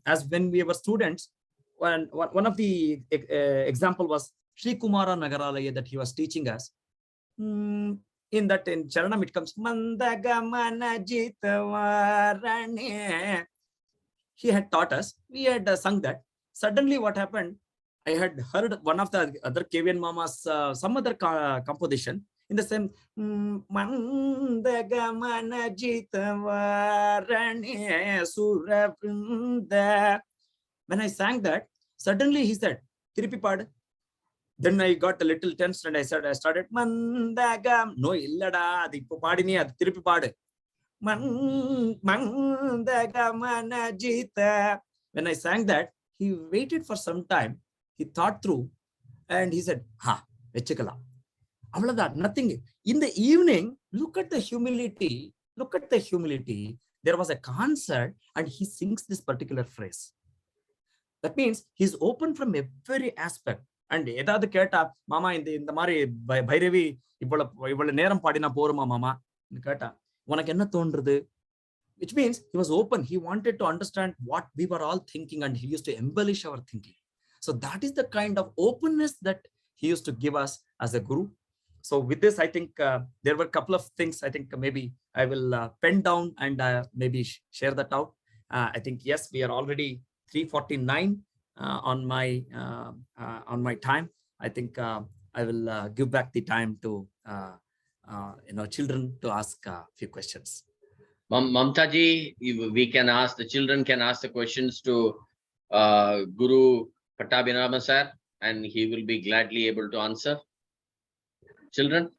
as when we were students. One of the example was Sri Kumara Nagaralaya that he was teaching us. In Charanam it comes Mandagamana Jitavarane. He had taught us. We had sung that. Suddenly what happened, I had heard one of the other KVN Mama's some other composition in the same Mandagamana Jitavarane Suraprinda. When I sang that, suddenly he said, Tiripi Pad. Then I got a little tense and I started Mandagam. No, illada, the Padini at Tiripi Pad. Mandagamana Jita. When I sang that, he waited for some time. He thought through and he said, Ha, vechikala. That nothing. In the evening, look at the humility. Look at the humility. There was a concert and he sings this particular phrase. That means he's open from every aspect. And edad keta, Mama in the Mari by Bhairevi, Ivola Neram Padina Porma Mama, Kata, Wanakenna Tondrede. Which means he was open. He wanted to understand what we were all thinking and he used to embellish our thinking. So that is the kind of openness that he used to give us as a guru. So with this, I think there were a couple of things I think maybe I will pen down and maybe share that out. I think, yes, we are already 3:49 on my time. I think I will give back the time to children to ask a few questions. Mamtaji, we can ask, the children can ask the questions to Guru Pattabhinama sir, and he will be gladly able to answer. Children?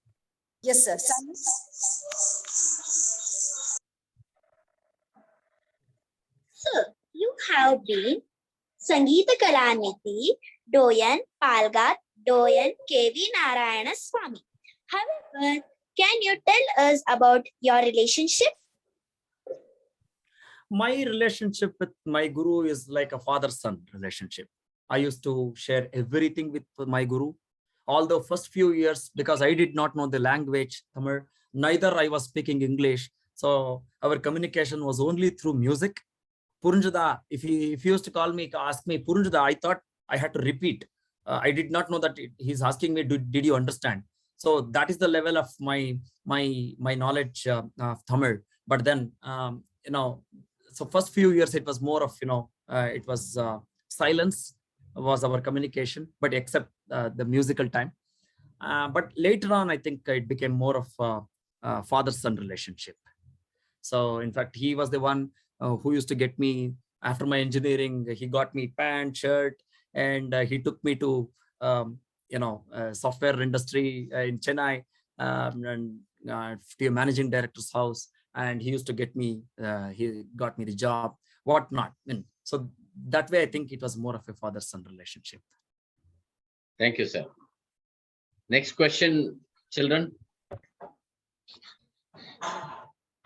Yes, sir. Sir, you have been Sangeetha Kalanidhi, Doyen Palghat, Doyen KV Narayanaswamy. However, can you tell us about your relationship? My relationship with my guru is like a father-son relationship. I used to share everything with my guru. Although first few years, because I did not know the language, Tamil, neither I was speaking English. So our communication was only through music. Purunjada, if he used to call me, ask me, Purunjada, I thought I had to repeat. I did not know that he's asking me, did you understand? So that is the level of my knowledge of Tamil. But then, so first few years, it was more of, it was silence was our communication, but except the musical time. But later on, I think it became more of a father-son relationship. So in fact, he was the one who used to get me after my engineering. He got me pant, shirt, and he took me to, software industry in Chennai and to a managing director's house. And he used to get me, he got me the job, whatnot. And so that way, I think it was more of a father-son relationship. Thank you, sir. Next question, children.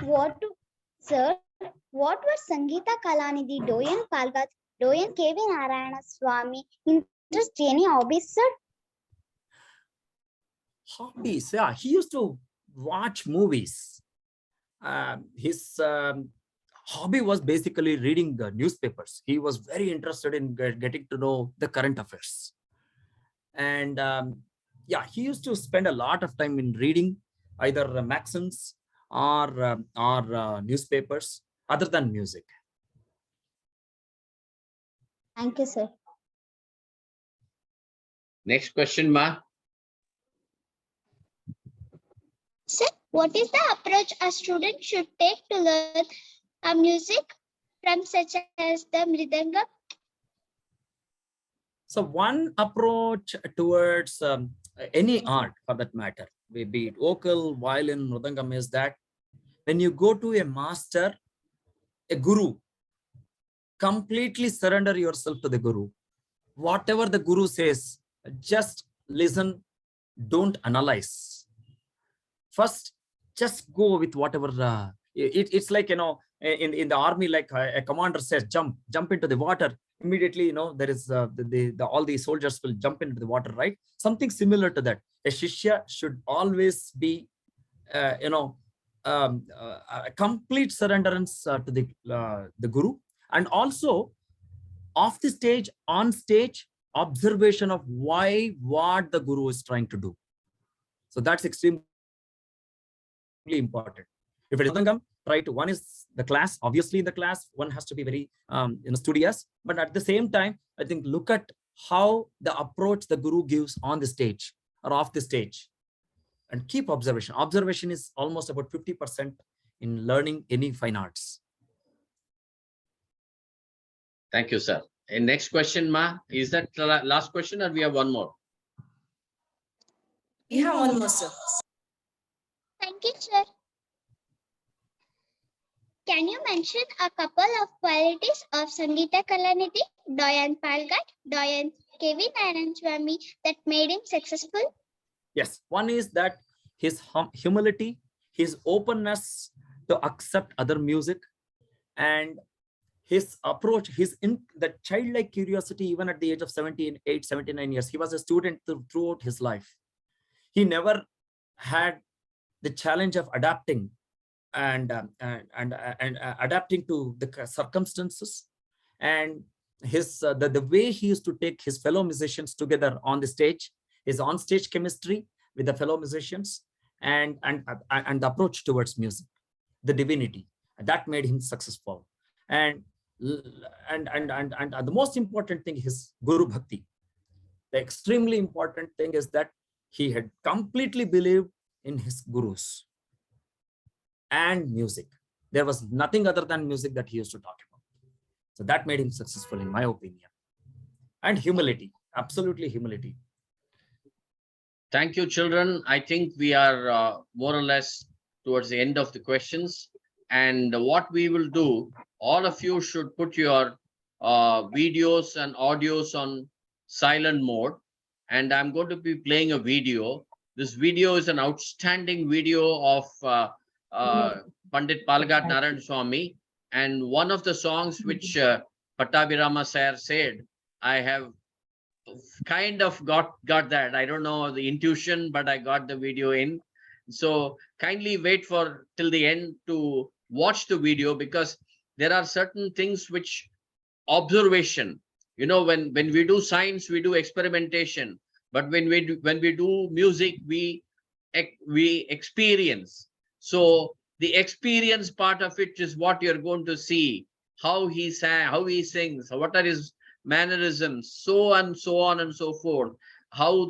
What were Sangeetha Kalanidhi, Doyen Palghat Doyen K.V. Narayanaswamy interest any hobbies, sir? Hobbies, yeah, he used to watch movies. His hobby was basically reading newspapers. He was very interested in getting to know the current affairs. And yeah, he used to spend a lot of time in reading either maxims or newspapers other than music. Thank you, sir. Next question, Ma. Sir, what is the approach a student should take to learn a music from such as the mridangam? So one approach towards any art for that matter, be it vocal, violin, mridangam, is that when you go to a master, a guru, completely surrender yourself to the guru. Whatever the guru says, just listen, don't analyze. First, just go with whatever. It's like, in the army, like a commander says, jump into the water. Immediately, there is all the soldiers will jump into the water, right? Something similar to that. A shishya should always be, a complete surrenderance to the guru, and also off the stage, on stage, observation of what the guru is trying to do. So that's extremely important. If it is Mridangam, try to, one is the class. Obviously, in the class, one has to be very studious. But at the same time, I think look at how the approach the guru gives on the stage or off the stage, and keep observation. Observation is almost about 50% in learning any fine arts. Thank you, sir. And next question, Ma. Is that the last question, or we have one more? We have one more, sir. Thank you, sir. Can you mention a couple of qualities of Sangeetha Kalanidhi, Doyen Palghat, Doyen K.V. Narayanaswamy that made him successful? Yes, one is that his humility, his openness to accept other music, and his approach, the childlike curiosity, even at the age of 79 years, he was a student throughout his life. He never had the challenge of adapting and adapting to the circumstances, and his the way he used to take his fellow musicians together on the stage, his on-stage chemistry with the fellow musicians, and the approach towards music, the divinity, that made him successful. And the most important thing is Guru Bhakti. The extremely important thing is that he had completely believed in his gurus and music. There was nothing other than music that he used to talk about. So that made him successful, in my opinion. And humility, absolutely humility. Thank you, children. I think we are more or less towards the end of the questions. And what we will do, all of you should put your videos and audios on silent mode. And I'm going to be playing a video. This video is an outstanding video of Pandit Palghat Narayanaswamy. And one of the songs which Pattabhirama sir said, I have kind of got that. I don't know the intuition, but I got the video in. So kindly wait for till the end to watch the video, because there are certain things which observation, when we do science, we do experimentation, but when we do music, we experience. So the experience part of it is what you're going to see, how he sang, how he sings, what are his mannerisms, so and so on and so forth, how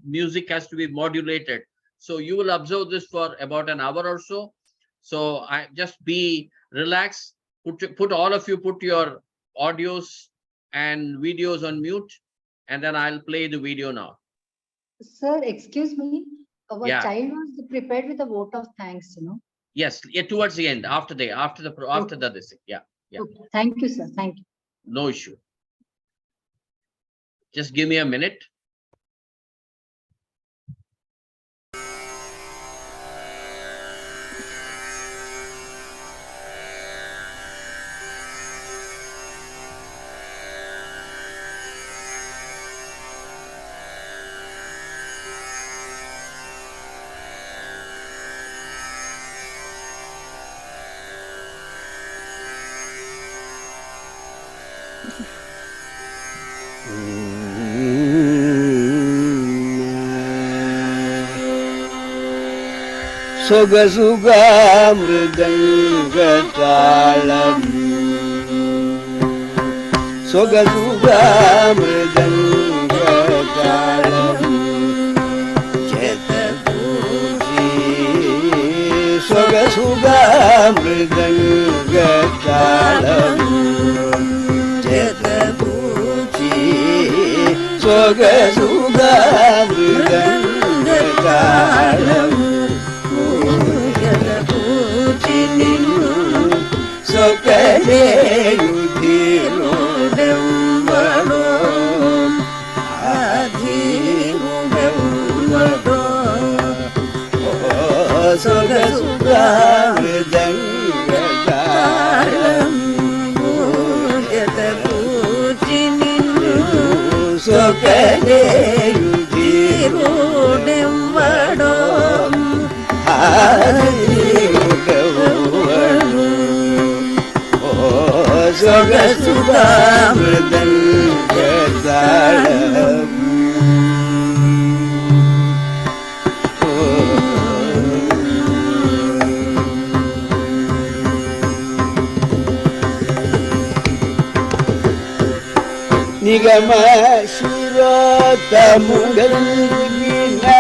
music has to be modulated. So you will observe this for about an hour or so. So I just be relaxed. Put all of you, put your audios and videos on mute, and then I'll play the video now. Sir, excuse me. Our Yeah. child was prepared with a vote of thanks, Yes, towards the end, after this. Yeah. Okay. Thank you, sir. Thank you. No issue. Just give me a minute. Sogasuga mridanga talam Sogasuga mridanga talam Chetapuji Sogasuga mridanga talam Chetapuji Sogasuga mridanga talam Sokale yudhirudevvado adhirudevvado Sogasuga mridangatalam Yatapuchinu Sokale yudhirudevvado Sogasuga mridangatalam Nigama shirota mugalgina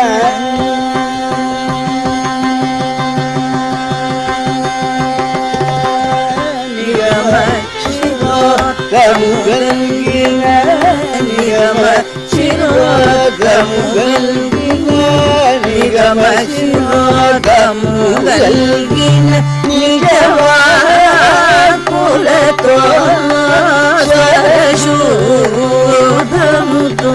Mugalgina nigama shirota mugalgina nigama shirota mugalgina nijava kulato sarashudamuto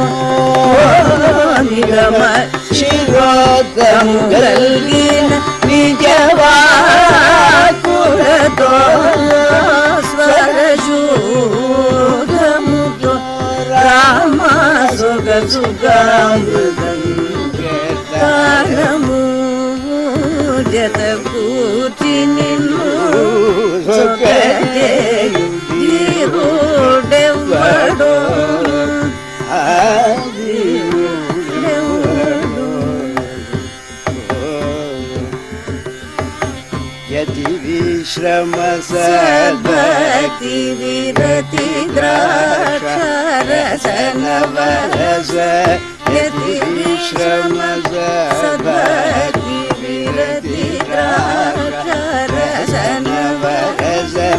nigama shirota mugalgina nijava kulato Swarashudamuto Rama Sogasuga mridangatalam Jatapuchinu Sokale yudhirudevvado Yati vishrama sadbhakti virati draksha rasana varasa Yati vishrama sadbhakti virati draksha rasana varasa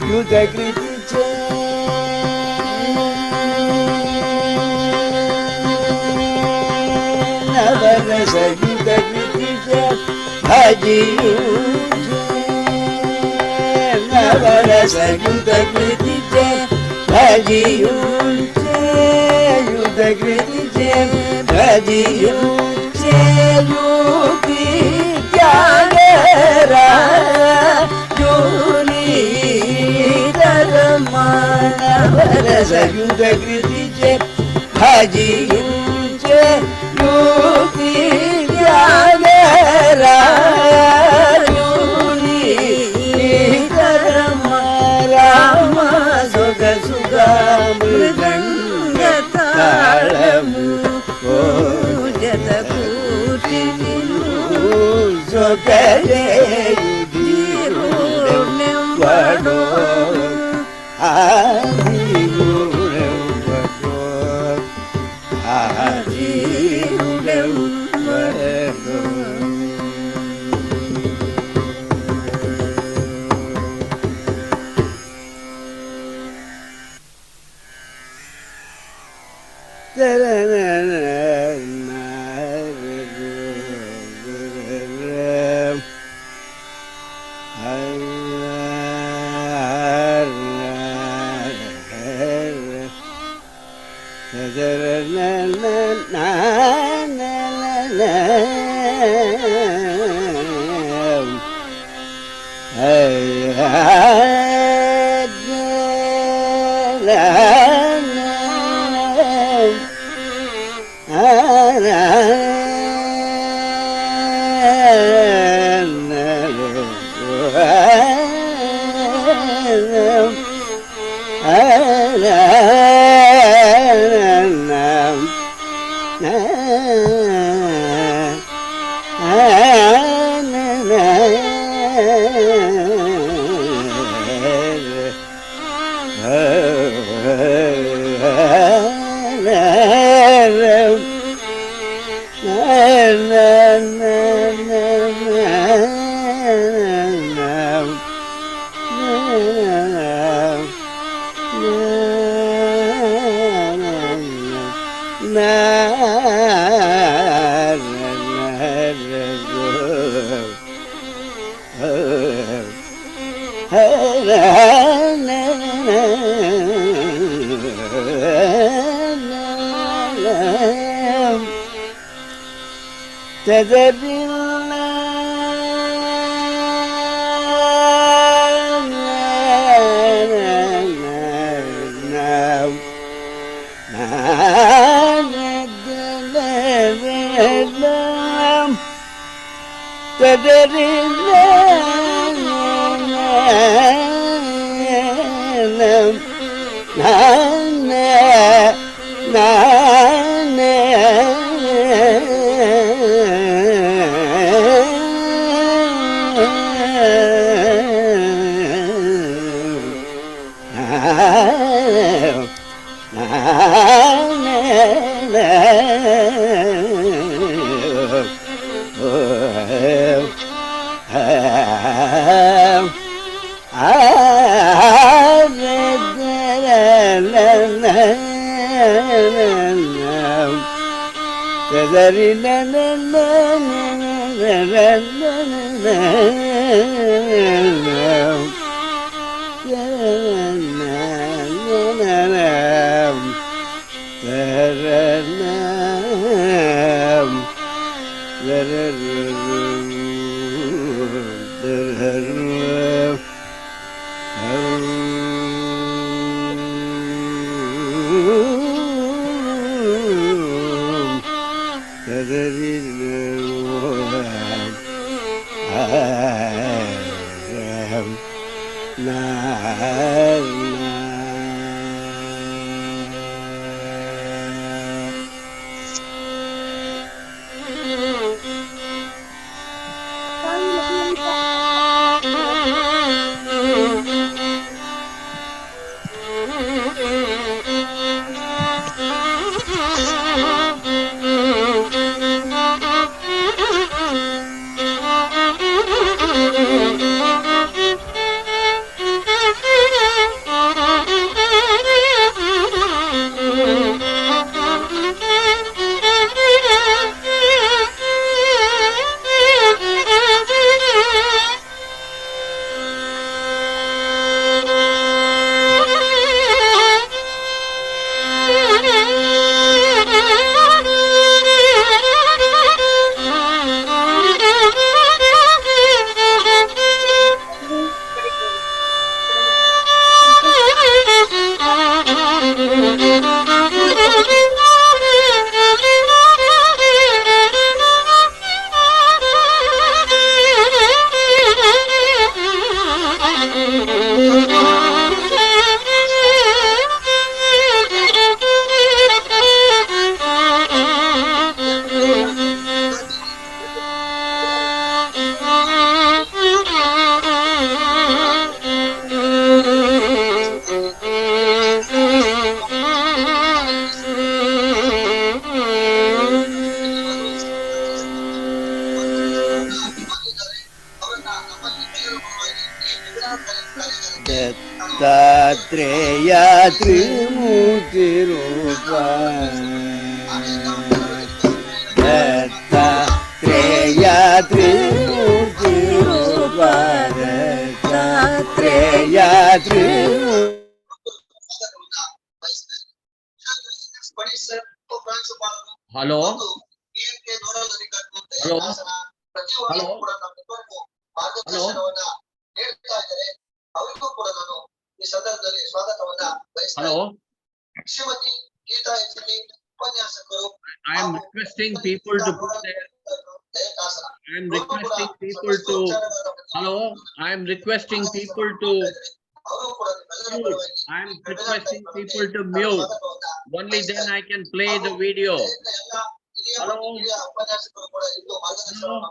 Yuta kriti navarasa yuta kriti haji Navarasa yuta kriti haji yuta kriti haji yuti tyagera yuni dharma Navarasa yuta kriti haji yuti tyagera Sogasuga mridangatalam Jatapuchinu Sokale yudhirudevvado adhirudevvado adhirudevvado Dattatreya Trimurti Rupa Dattatreya Trimurti Rupa Dattatreya Trimurti Hello? Hello? Hello? Hello? Hello? I am requesting people to put their I am requesting people to hello. I am requesting people to mute. I am requesting people to mute. Only then I can play the video. Hello. Hello.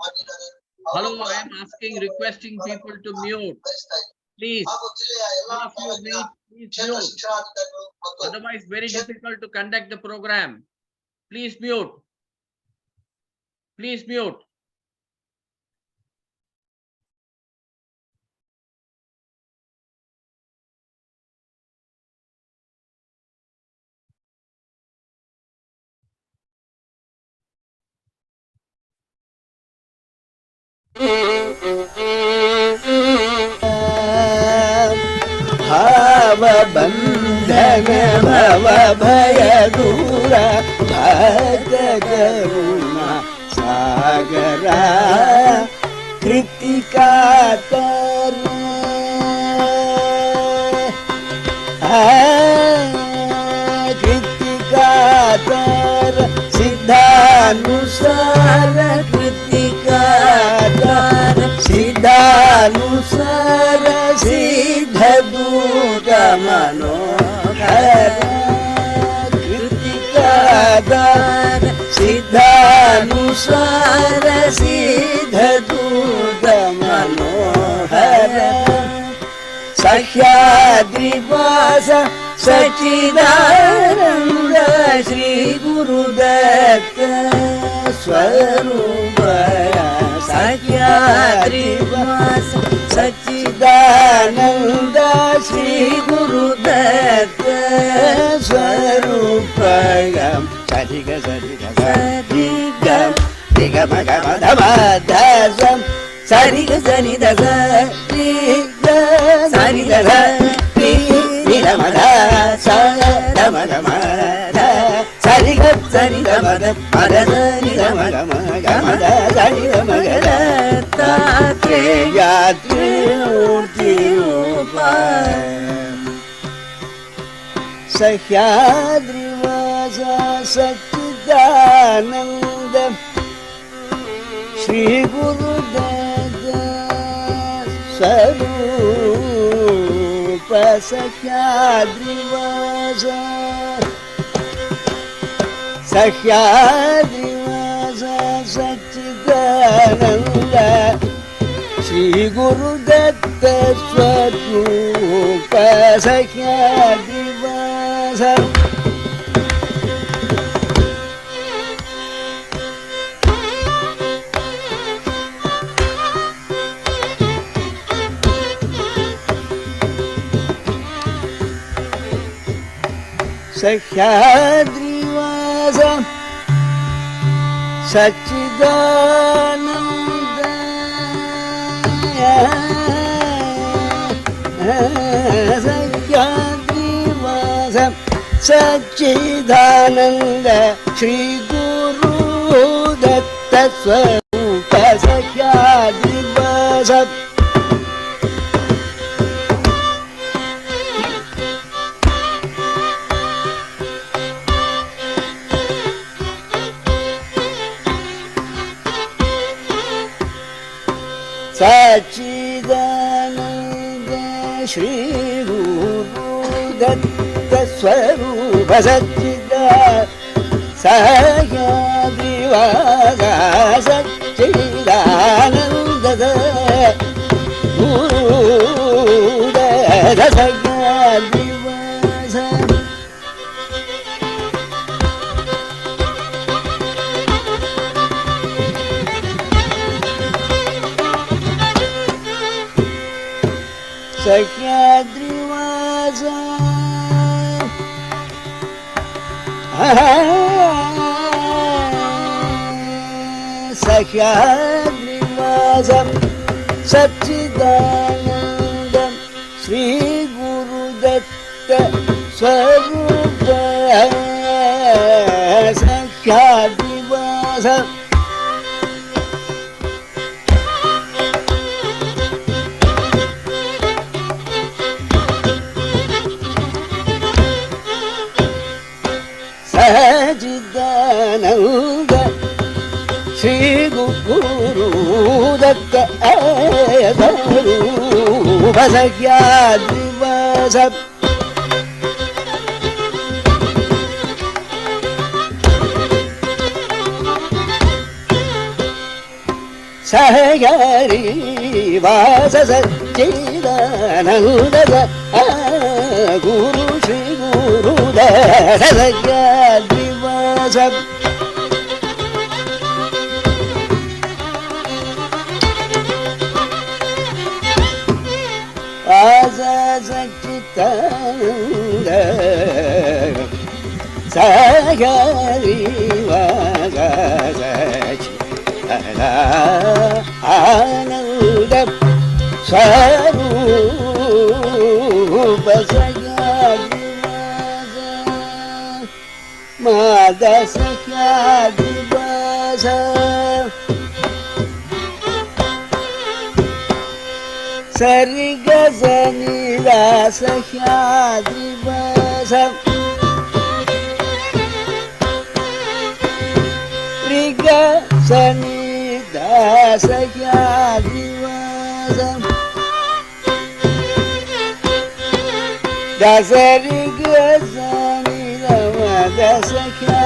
Hello. I am asking, requesting people to mute. Please. All of you please mute. Otherwise, very difficult to conduct the program. Please mute. Please mute. భవ భయ దూర భక్త కరుణా సాగరా కృతికాతర కృతికాతర సిద్ధానుసార కృతికాతర సిద్ధానుసార సిద్ధదూత మనోహర కృతికాతర సిద్ధానుసార సిద్ధదూత మనోహర సహ్యాద్రివాస సచిదానంద శ్రీ గురుదత్త స్వరూప సహ్యాద్రివాస సచిదానంద శ్రీ గురుదత్త స్వరూపగం సరిగ సరిగ సరిగం దిగమ గమ ధమ ధసం సరిగ సని దస సరి దస నిరమ ధ స ధమ గమ ధ సరిగ సరి ధమ ధ పద సరి ధమ గమ గమ ధ సరి ధమ గ ధ త్రేయాత్రిమూర్తి రూప సహ్యాద్రివాస సచ్చిదానంద శ్రీ గురుదత్త స్వరూప సహ్యాద్రివాస సహ్యాద్రివాస సచ్చిదానంద శ్రీ గురుదత్త స్వరూప సహ్యాద్రివాస సహ్యాద్రివాస సచ్చిదానంద సహ్యాద్రివాస సచ్చిదానంద శ్రీ గురుదత్త స్వరూప సహ్యాద్రివాస సచ్చిదానంద శ్రీ గురుదత్త స్వరూప సచ్చిదా సహ్యాద్రివాస సచ్చిదానంద గురుదత్త సహ్యాద్రివాస సహ్యాద్రివాస సహ్యాద్రివాస సచ్చిదానంద శ్రీ గురుదత్త స్వరూప సహ్యాద్రివాస సచిదానంద శ్రీ గురుదత్త స్వరూప సహ్యాద్రివాస సహ్యాద్రివాస సచ్చిదానంద గురు శ్రీ గురుదత్త సహ్యాద్రివాస సచ్చిదానంద సహ్యాద్రివాస ఆనంద స్వరూప సహ్యాద్రివాస divasa. Sariga zanida sakya divasa. Riga zanida sakya divasa. Dasariga zanida madasakya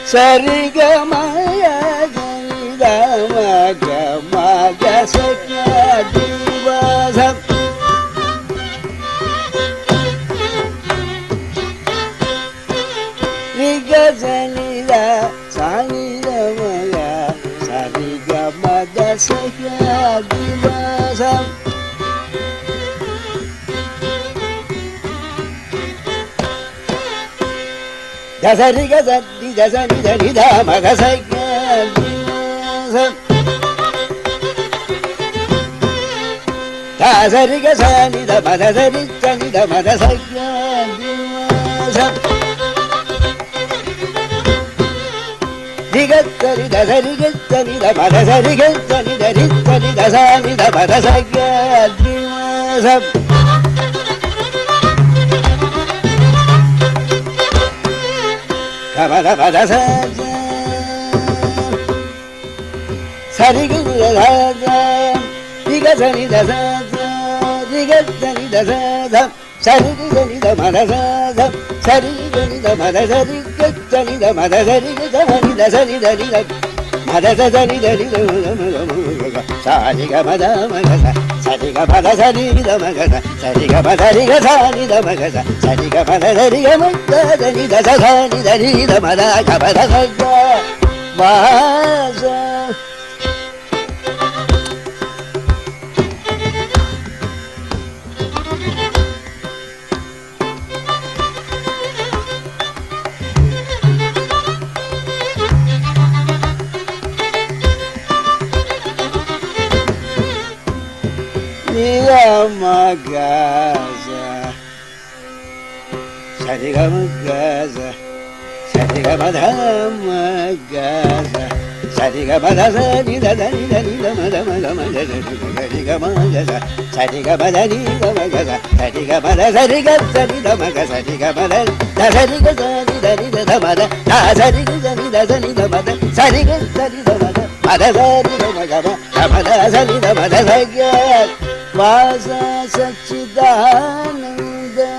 Sariga maya zanida maga maga sakya divasa. Riga zanida sanida maga sariga maga sakya divasa. Dasariga zanida zanida maga sakya divasa. Dasariga zanida maga zanida maga sakya divasa. Digattari dasarigattari da madasarigattari da rittari da sani da madasagatti masam. Kamada madasagya sarigini da sagya digattari da sagya digattari da sagya sarigini da madasagya sarigini da madasarigattari da madasarigattari da sarigini da madasari da sariga madamagasa sariga madasariga magasa sariga madariga sarida magasa sariga madasariga madasari da sari da rida madaka madasagya masa. Magasa Sariga magasa Sariga madamagasa Sariga madasani da dani dani da madamaga Sariga magasa Sariga madani da magasa Sariga madasariga sani da magasa Sariga madani da sariga sani dani da mada da sariga sani da sani da mada Sariga sani da mada madasani da magama madasani da madasagya Vasa Sachidananda.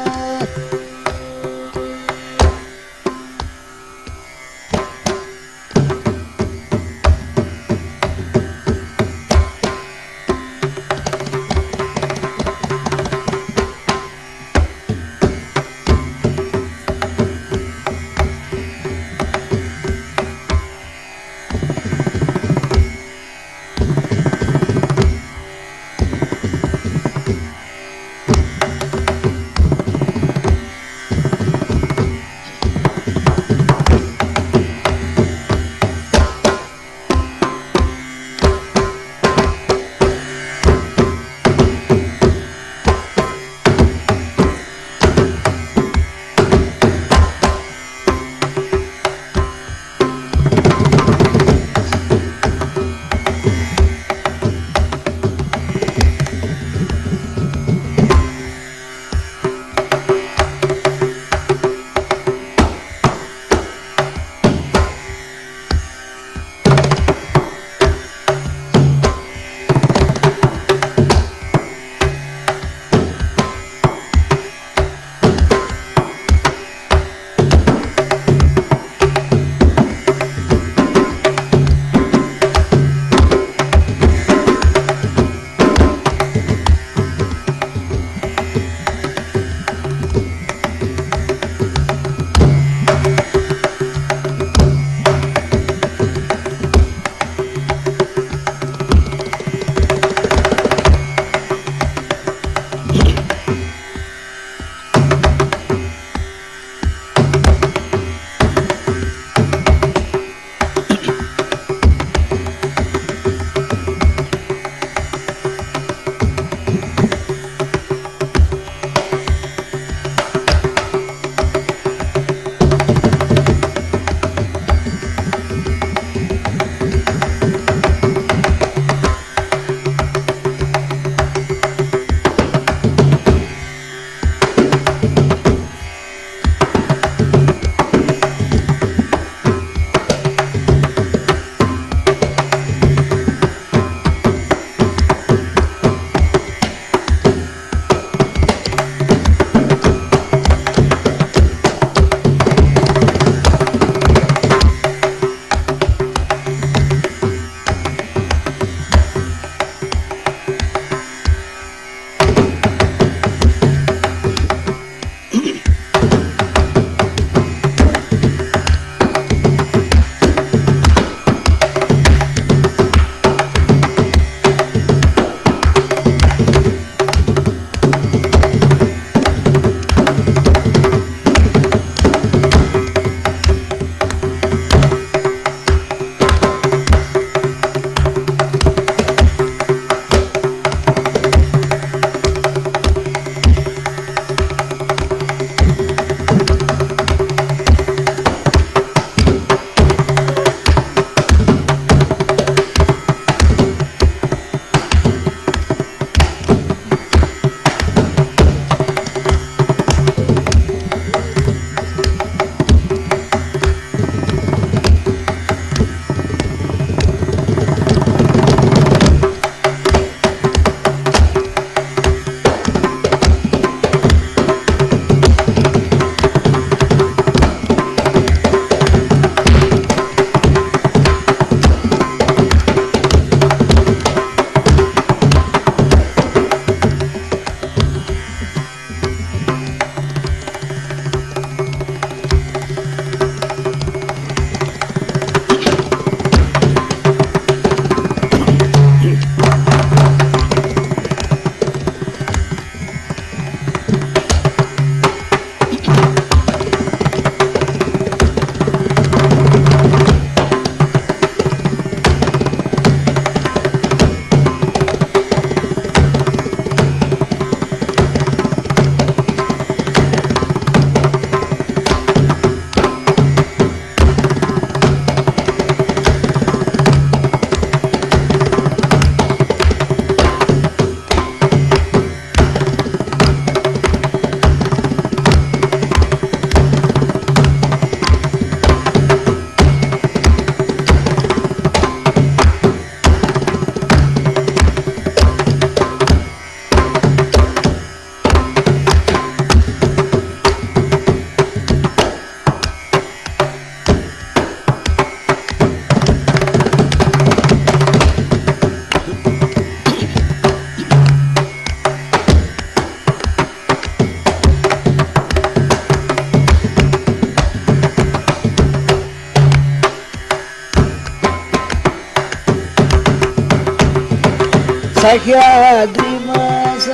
సఖ్యాద్రిమాస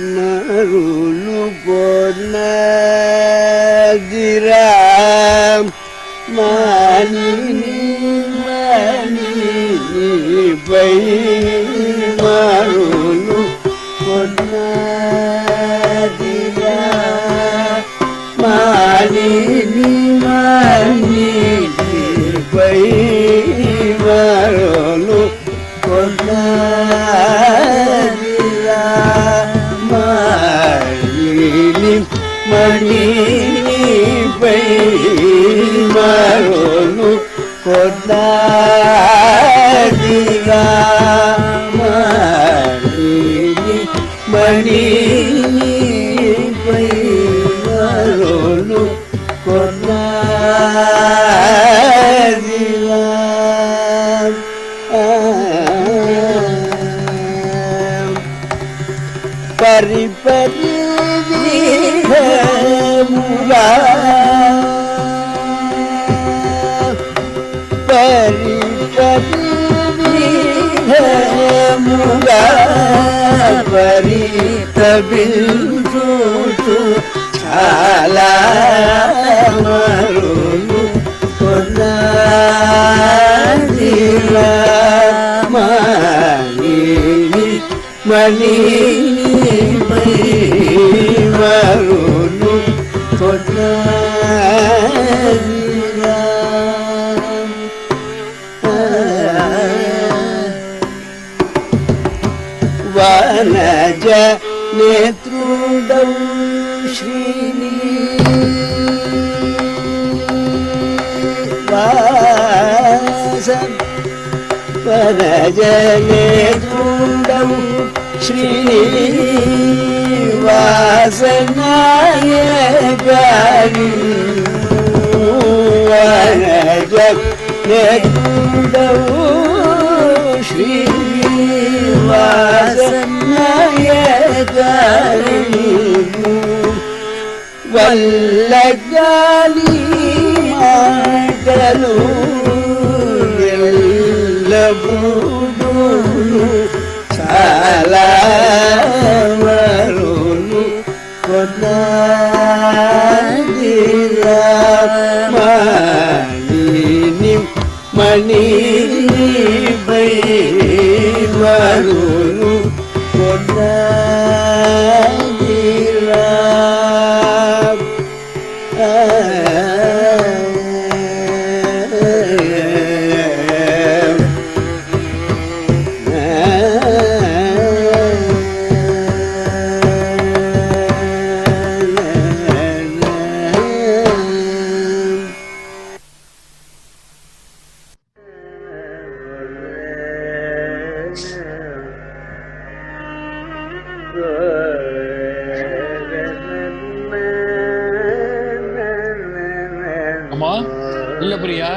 మరులు పొన్నదిరాం మానిని పై మరులు పొన్నదిరా మానిని పై మరులు పొన్నదిరా మణి పై మరులు కొట్లాదిగా మణి పై మరులు కొట్లాదిగా పరి పరి ముగా పరి పరి ముగా పరి తబిల్చు చాలా మరులు కొన్నాదిరా మణి పై మరులు కొన్నాదిరా వనజ నేత్రుడౌ శ్రీనివాస వనజ నేత్రుడౌ శ్రీనివాసనాయకారి వనజ నేత్రుడౌ శ్రీనివాసనాయకారి వల్లగాలి మాటలు ఎల్లబూడును చాలా మరులు కొన్నాదిరా మణి పై మరులు కొన్నాదిరా அம்மா இல்ல பிரியா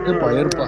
இருப்பா இருப்பா இருப்பா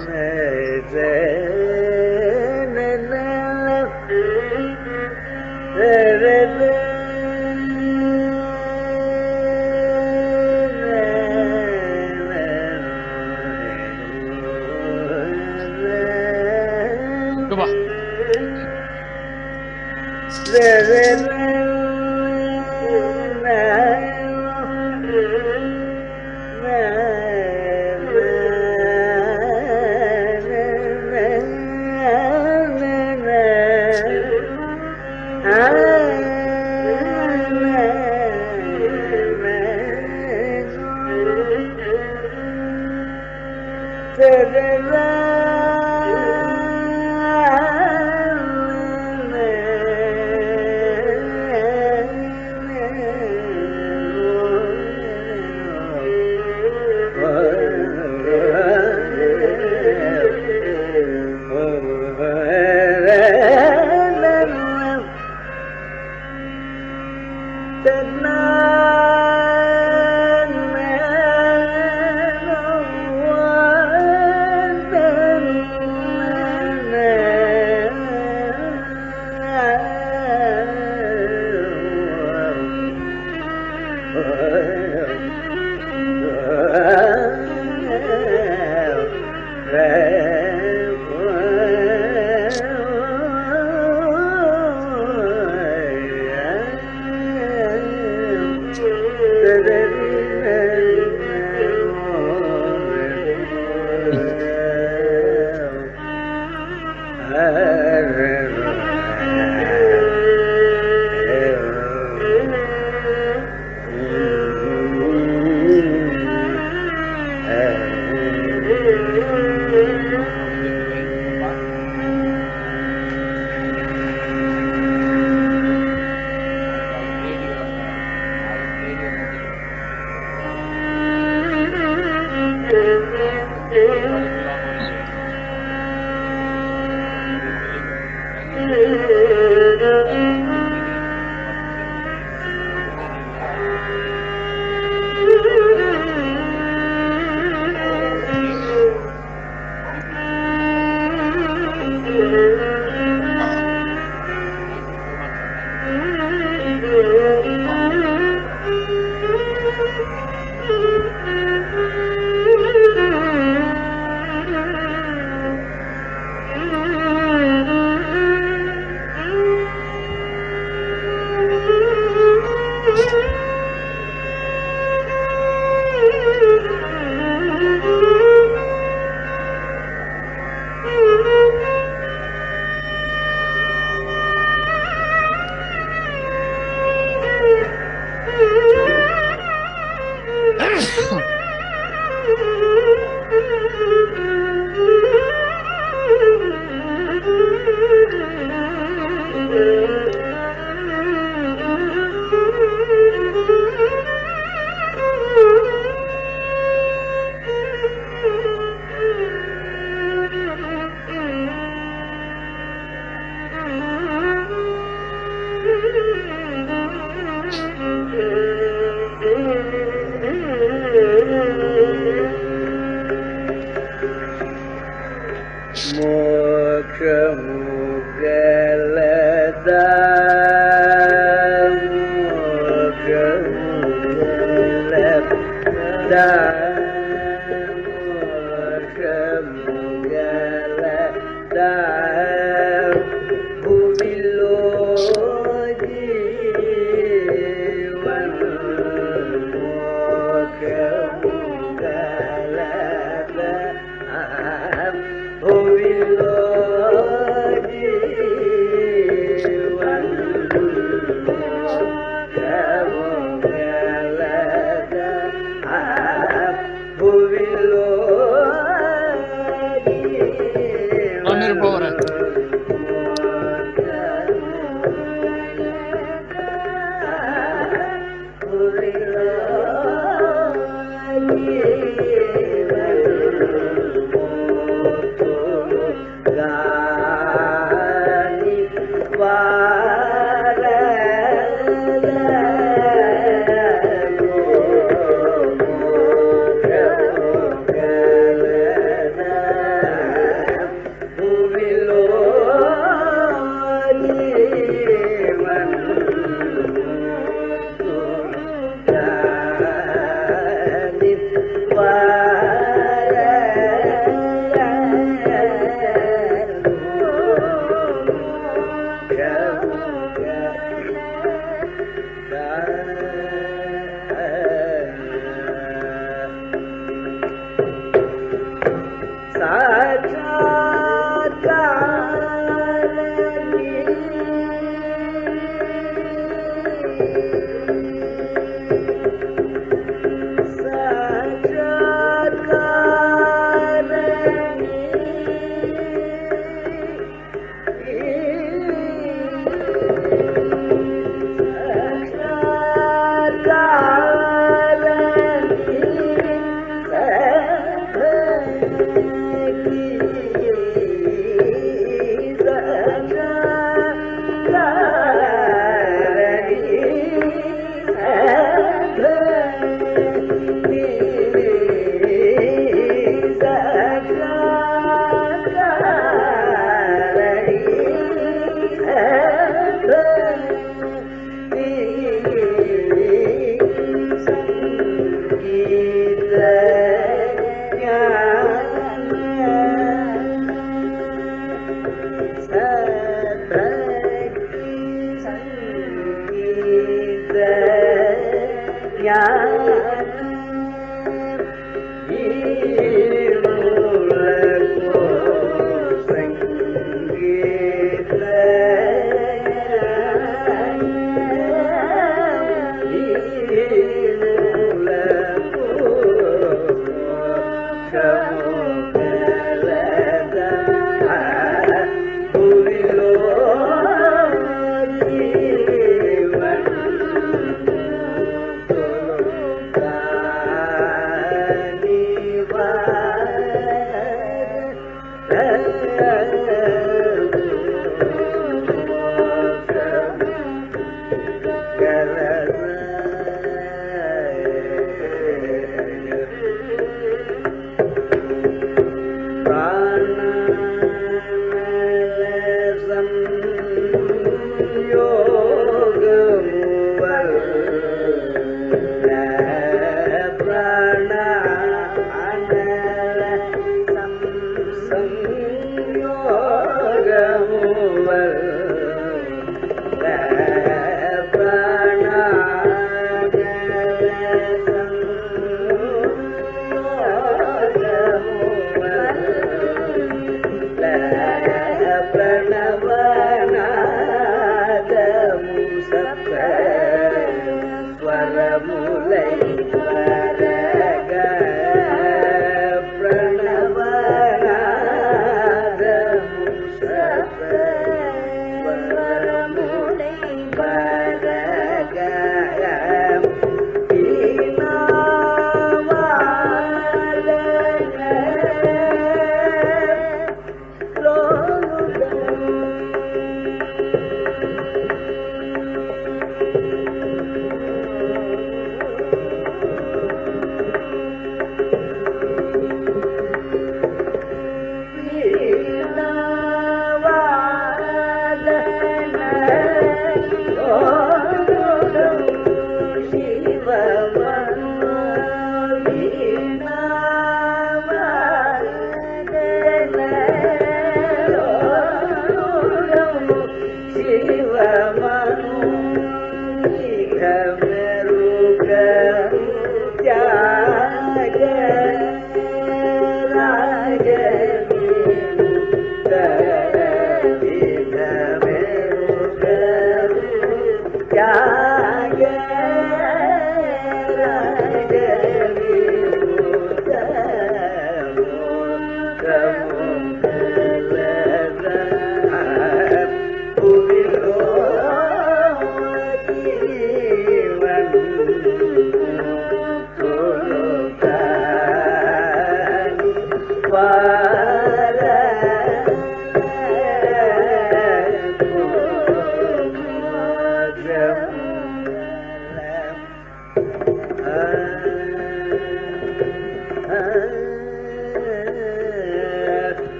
Moving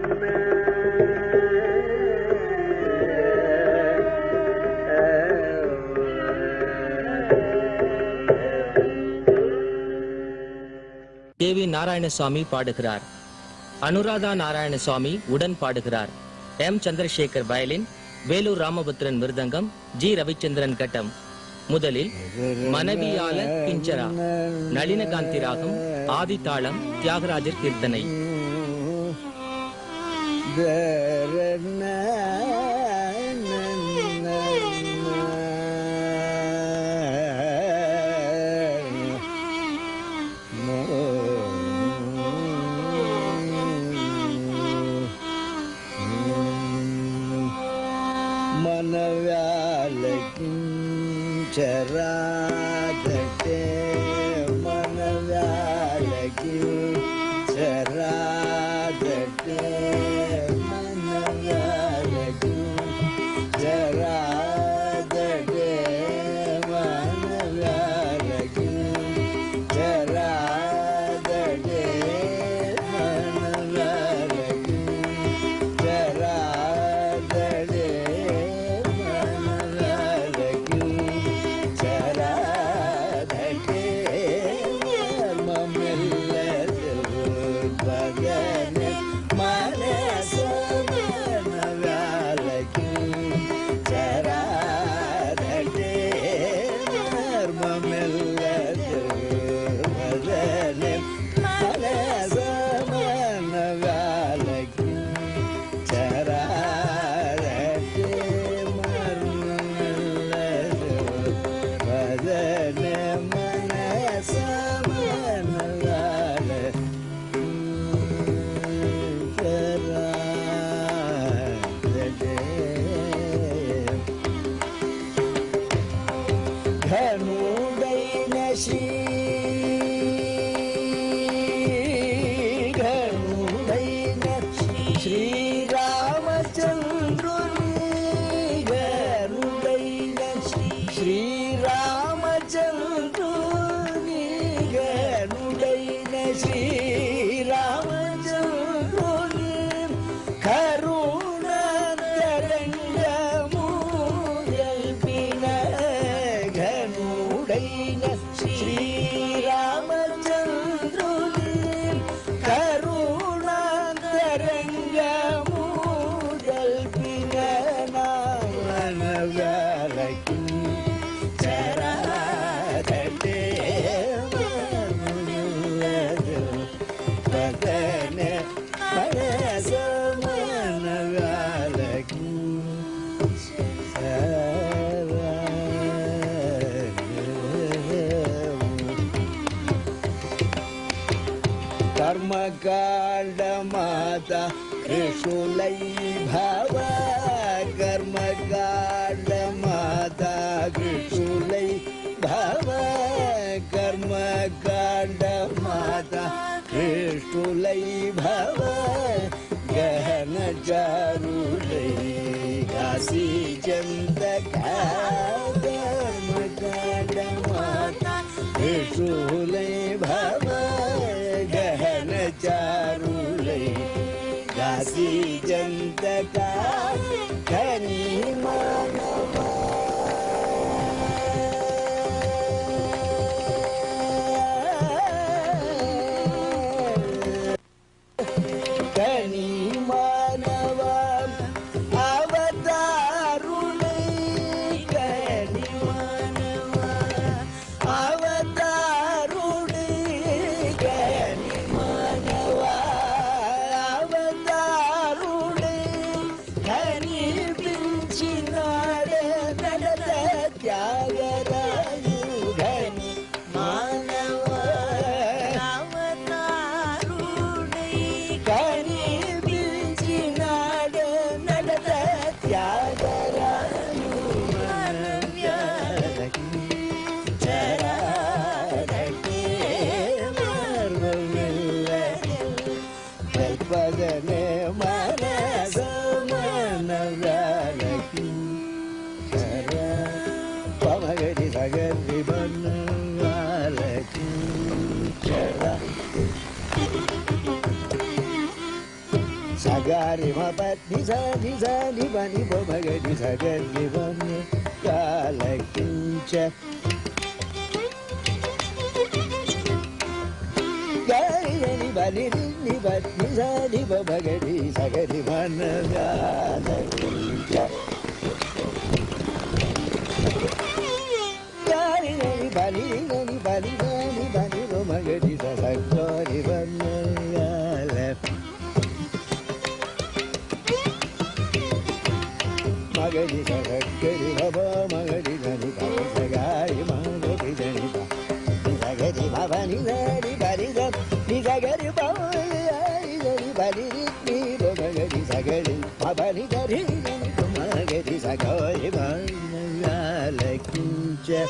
KV நாராயணசுவாமி பாடுகிறார். அனுராதா நாராயணசுவாமி உடன் பாடுகிறார். M சந்திரசேகர் வயலின், வேலூர் ராமபுத்திரன் மிருதங்கம், G ரவிச்சந்திரன் கட்டம். முதலில் மனவியால கிஞ்சரா, நளினகாந்தி ராகம், ஆதி தாளம், தியாகராஜர் கீர்த்தனை. चरादटे मनव्यालकी चरादटे मनव्यालकी चरादटे मनव्यालकी चरादटे मनव्यालकी चरादटे कर्मकांड माता कृशुलै भव कर्मकांड माता कृशुलै भव कर्मकांड माता कृशुलै भव गहन चारुलै काशी चंदका कर्मकांड माता कृशुलै भव चारुलै काशी चंदका खनी मानवा खनी मानवा अवतारुलै खनी मानवा अवतारुलै खनी Magari ma pa ni sa ni sa ni ba ni bo ma ga ni sa ga ni ba ni ga la kincha ga ni ba ni sa ni ba ma ga ni sa ga ni ba na ga la kincha ga ni ba ni ba ni bo ma ga ni sa sa ga ni ba na ga la Magadi sagari baba magadi gani baba sagari magadi gani baba sagari baba ni gani bari gani ni sagari baba ni gani bari ni baba gani sagari baba ni gani magadi sagari baba lakincha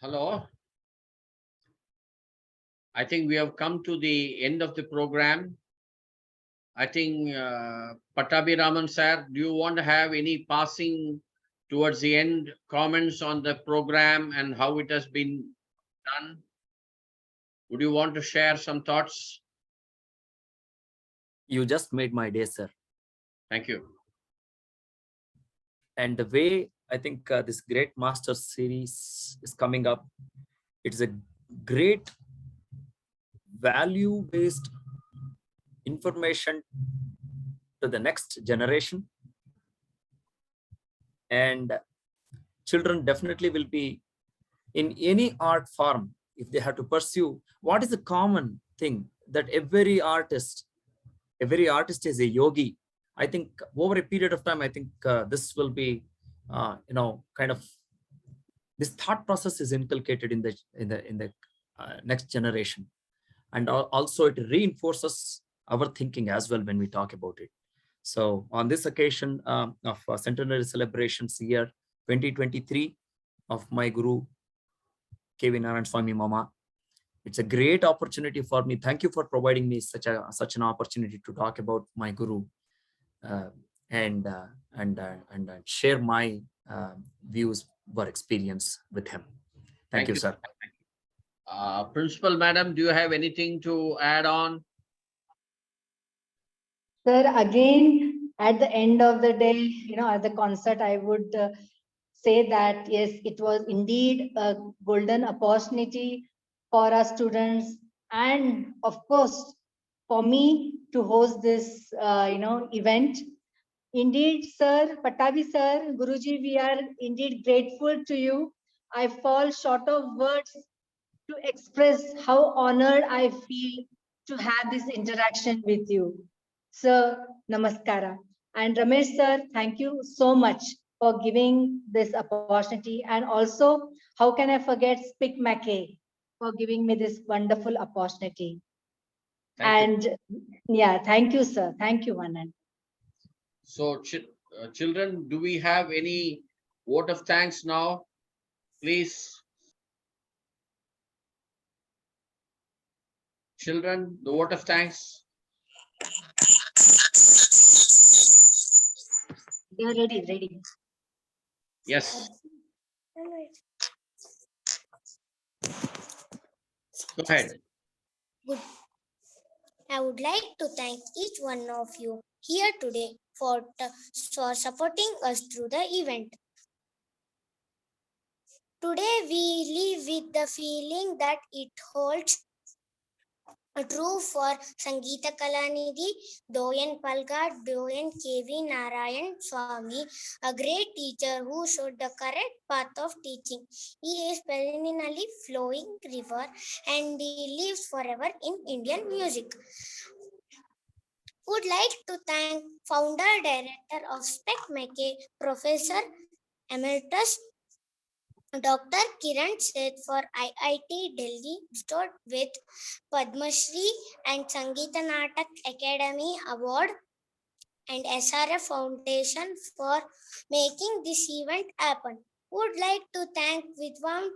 Hello. I think we have come to the end of the program. I think Pattabhi Raman sir, do you want to have any passing towards the end comments on the program and how it has been done? Would you want to share some thoughts? You just made my day, sir. Thank you. And the way I think this Great Master series is coming up, it's a great value-based information to the next generation. And children definitely will be in any art form, if they have to pursue, what is the common thing that every artist is a yogi. I think over a period of time, I think this will be, kind of, this thought process is inculcated in the next generation, and also it reinforces our thinking as well when we talk about it. So on this occasion of centenary celebrations year 2023 of my Guru K.V. Narayanaswamy Mama, it's a great opportunity for me. Thank you for providing me such an opportunity to talk about my Guru and share my views or experience with him. Thank you, sir. Principal Madam, do you have anything to add on? Sir, again, at the end of the day, at the concert, I would say that, yes, it was indeed a golden opportunity for our students. And of course, for me to host this, event. Indeed, sir, Pattabhi sir, Guruji, we are indeed grateful to you. I fall short of words to express how honored I feel to have this interaction with you. Sir, namaskara. And Ramesh sir, thank you so much for giving this opportunity. And also, how can I forget SPIC MACAY for giving me this wonderful opportunity. Thank you. Yeah, thank you, sir. Thank you, Anand. So, children, do we have any vote of thanks now? Please. Children, the vote of thanks. They are ready. Yes. Go ahead. Good. I would like to thank each one of you here today for supporting us through the event. Today we live with the feeling that it holds true for Sangeetha Kalanidhi, Doyen Palghat, Doyen K.V. Narayanaswamy, a great teacher who showed the correct path of teaching. He is perennially flowing river and he lives forever in Indian music. Would like to thank founder director of SPIC MACAY, Professor Emeritus Dr. Kiran Seth for IIT Delhi bestowed with Padma Shri and Sangeetha Natak Academy Award and SRF Foundation for making this event happen. Would like to thank Vidwan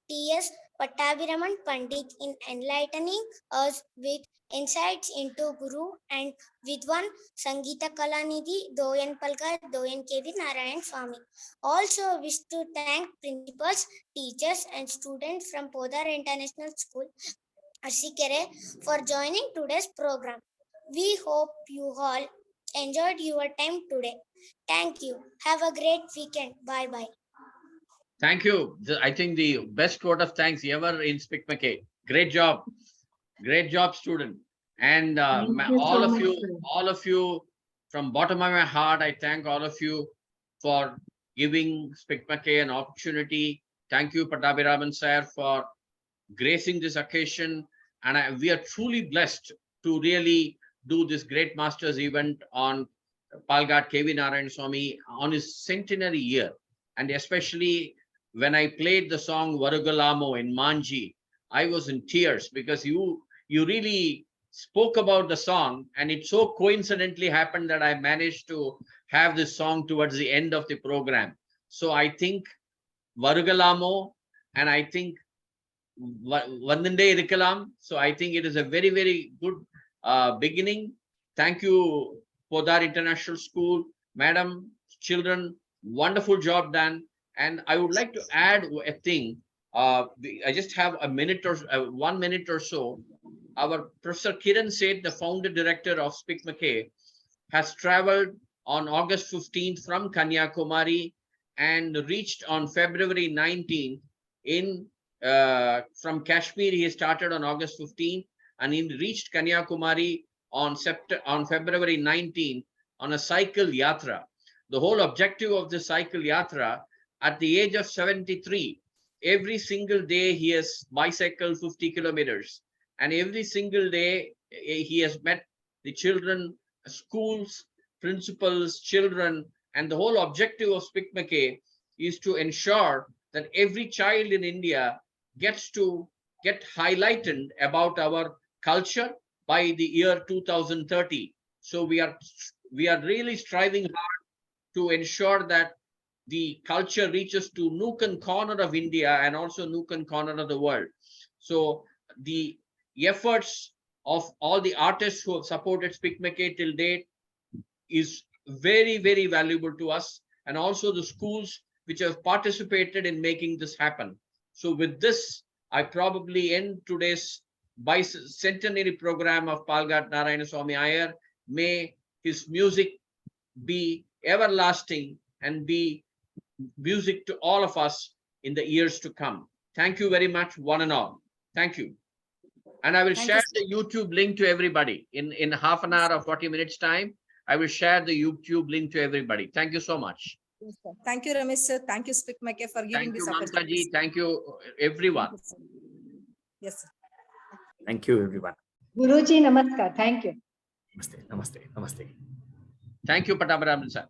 T.S. Pattabhiraman Pandit in enlightening us with insights into Guru and Vidwan Sangeetha Kalanidhi, Doyen Palghat, Doyen K.V. Narayanaswamy. Also wish to thank principals, teachers and students from Podar International School, Arsikere for joining today's program. We hope you all enjoyed your time today. Thank you. Have a great weekend. Bye-bye. Thank you. I think the best vote of thanks ever in SPIC MACAY. Great job. Great job, student. And all of you, from bottom of my heart, I thank all of you for giving SPIC MACAY an opportunity. Thank you, Pattabhi Raman sir, for gracing this occasion. And we are truly blessed to really do this great masters event on Palghat K.V. Narayanaswamy on his centenary year. And especially when I played the song Varugalamo in Manji, I was in tears because you really spoke about the song, and it so coincidentally happened that I managed to have this song towards the end of the program. So I think Varugalamo, and I think Vandande Irikalam. So I think it is a very, very good beginning Thank you, Podar International School. Madam, children, wonderful job done. And I would like to add a thing. I just have a minute or 1 minute or so. Our Professor Kiran Seth, the founder director of SPIC MACAY, has traveled on August 15th from Kanyakumari and reached on February 19th in from Kashmir. He started on August 15th and he reached Kanyakumari on February 19th on a cycle yatra. The whole objective of the cycle yatra, at the age of 73, every single day he has bicycled 50 kilometers, and every single day he has met the children, schools, principals, children, and the whole objective of SPIC MACAY is to ensure that every child in India gets to get highlighted about our culture by the year 2030. So we are really striving hard to ensure that the culture reaches to nook and corner of India and also nook and corner of the world. So the efforts of all the artists who have supported SPIC MACAY till date is very, very valuable to us, and also the schools which have participated in making this happen. So with this, I probably end today's bicentenary program of Palghat Narayanaswamy Iyer. May his music be everlasting and be music to all of us in the years to come. Thank you very much, one and all. Thank you. And I will share the YouTube link to everybody in half an hour or 40 minutes time. I will share the YouTube link to everybody. Thank you so much. Yes, sir. Thank you, Ramesh sir. Thank you, SPIC MACAY, for giving Thank you, this Mamta opportunity. ji. Thank you, everyone. Yes, sir. Thank you, everyone. Guruji, namaskar. Thank you. Namaste, namaste, namaste. Thank you, Pattabhiram sir.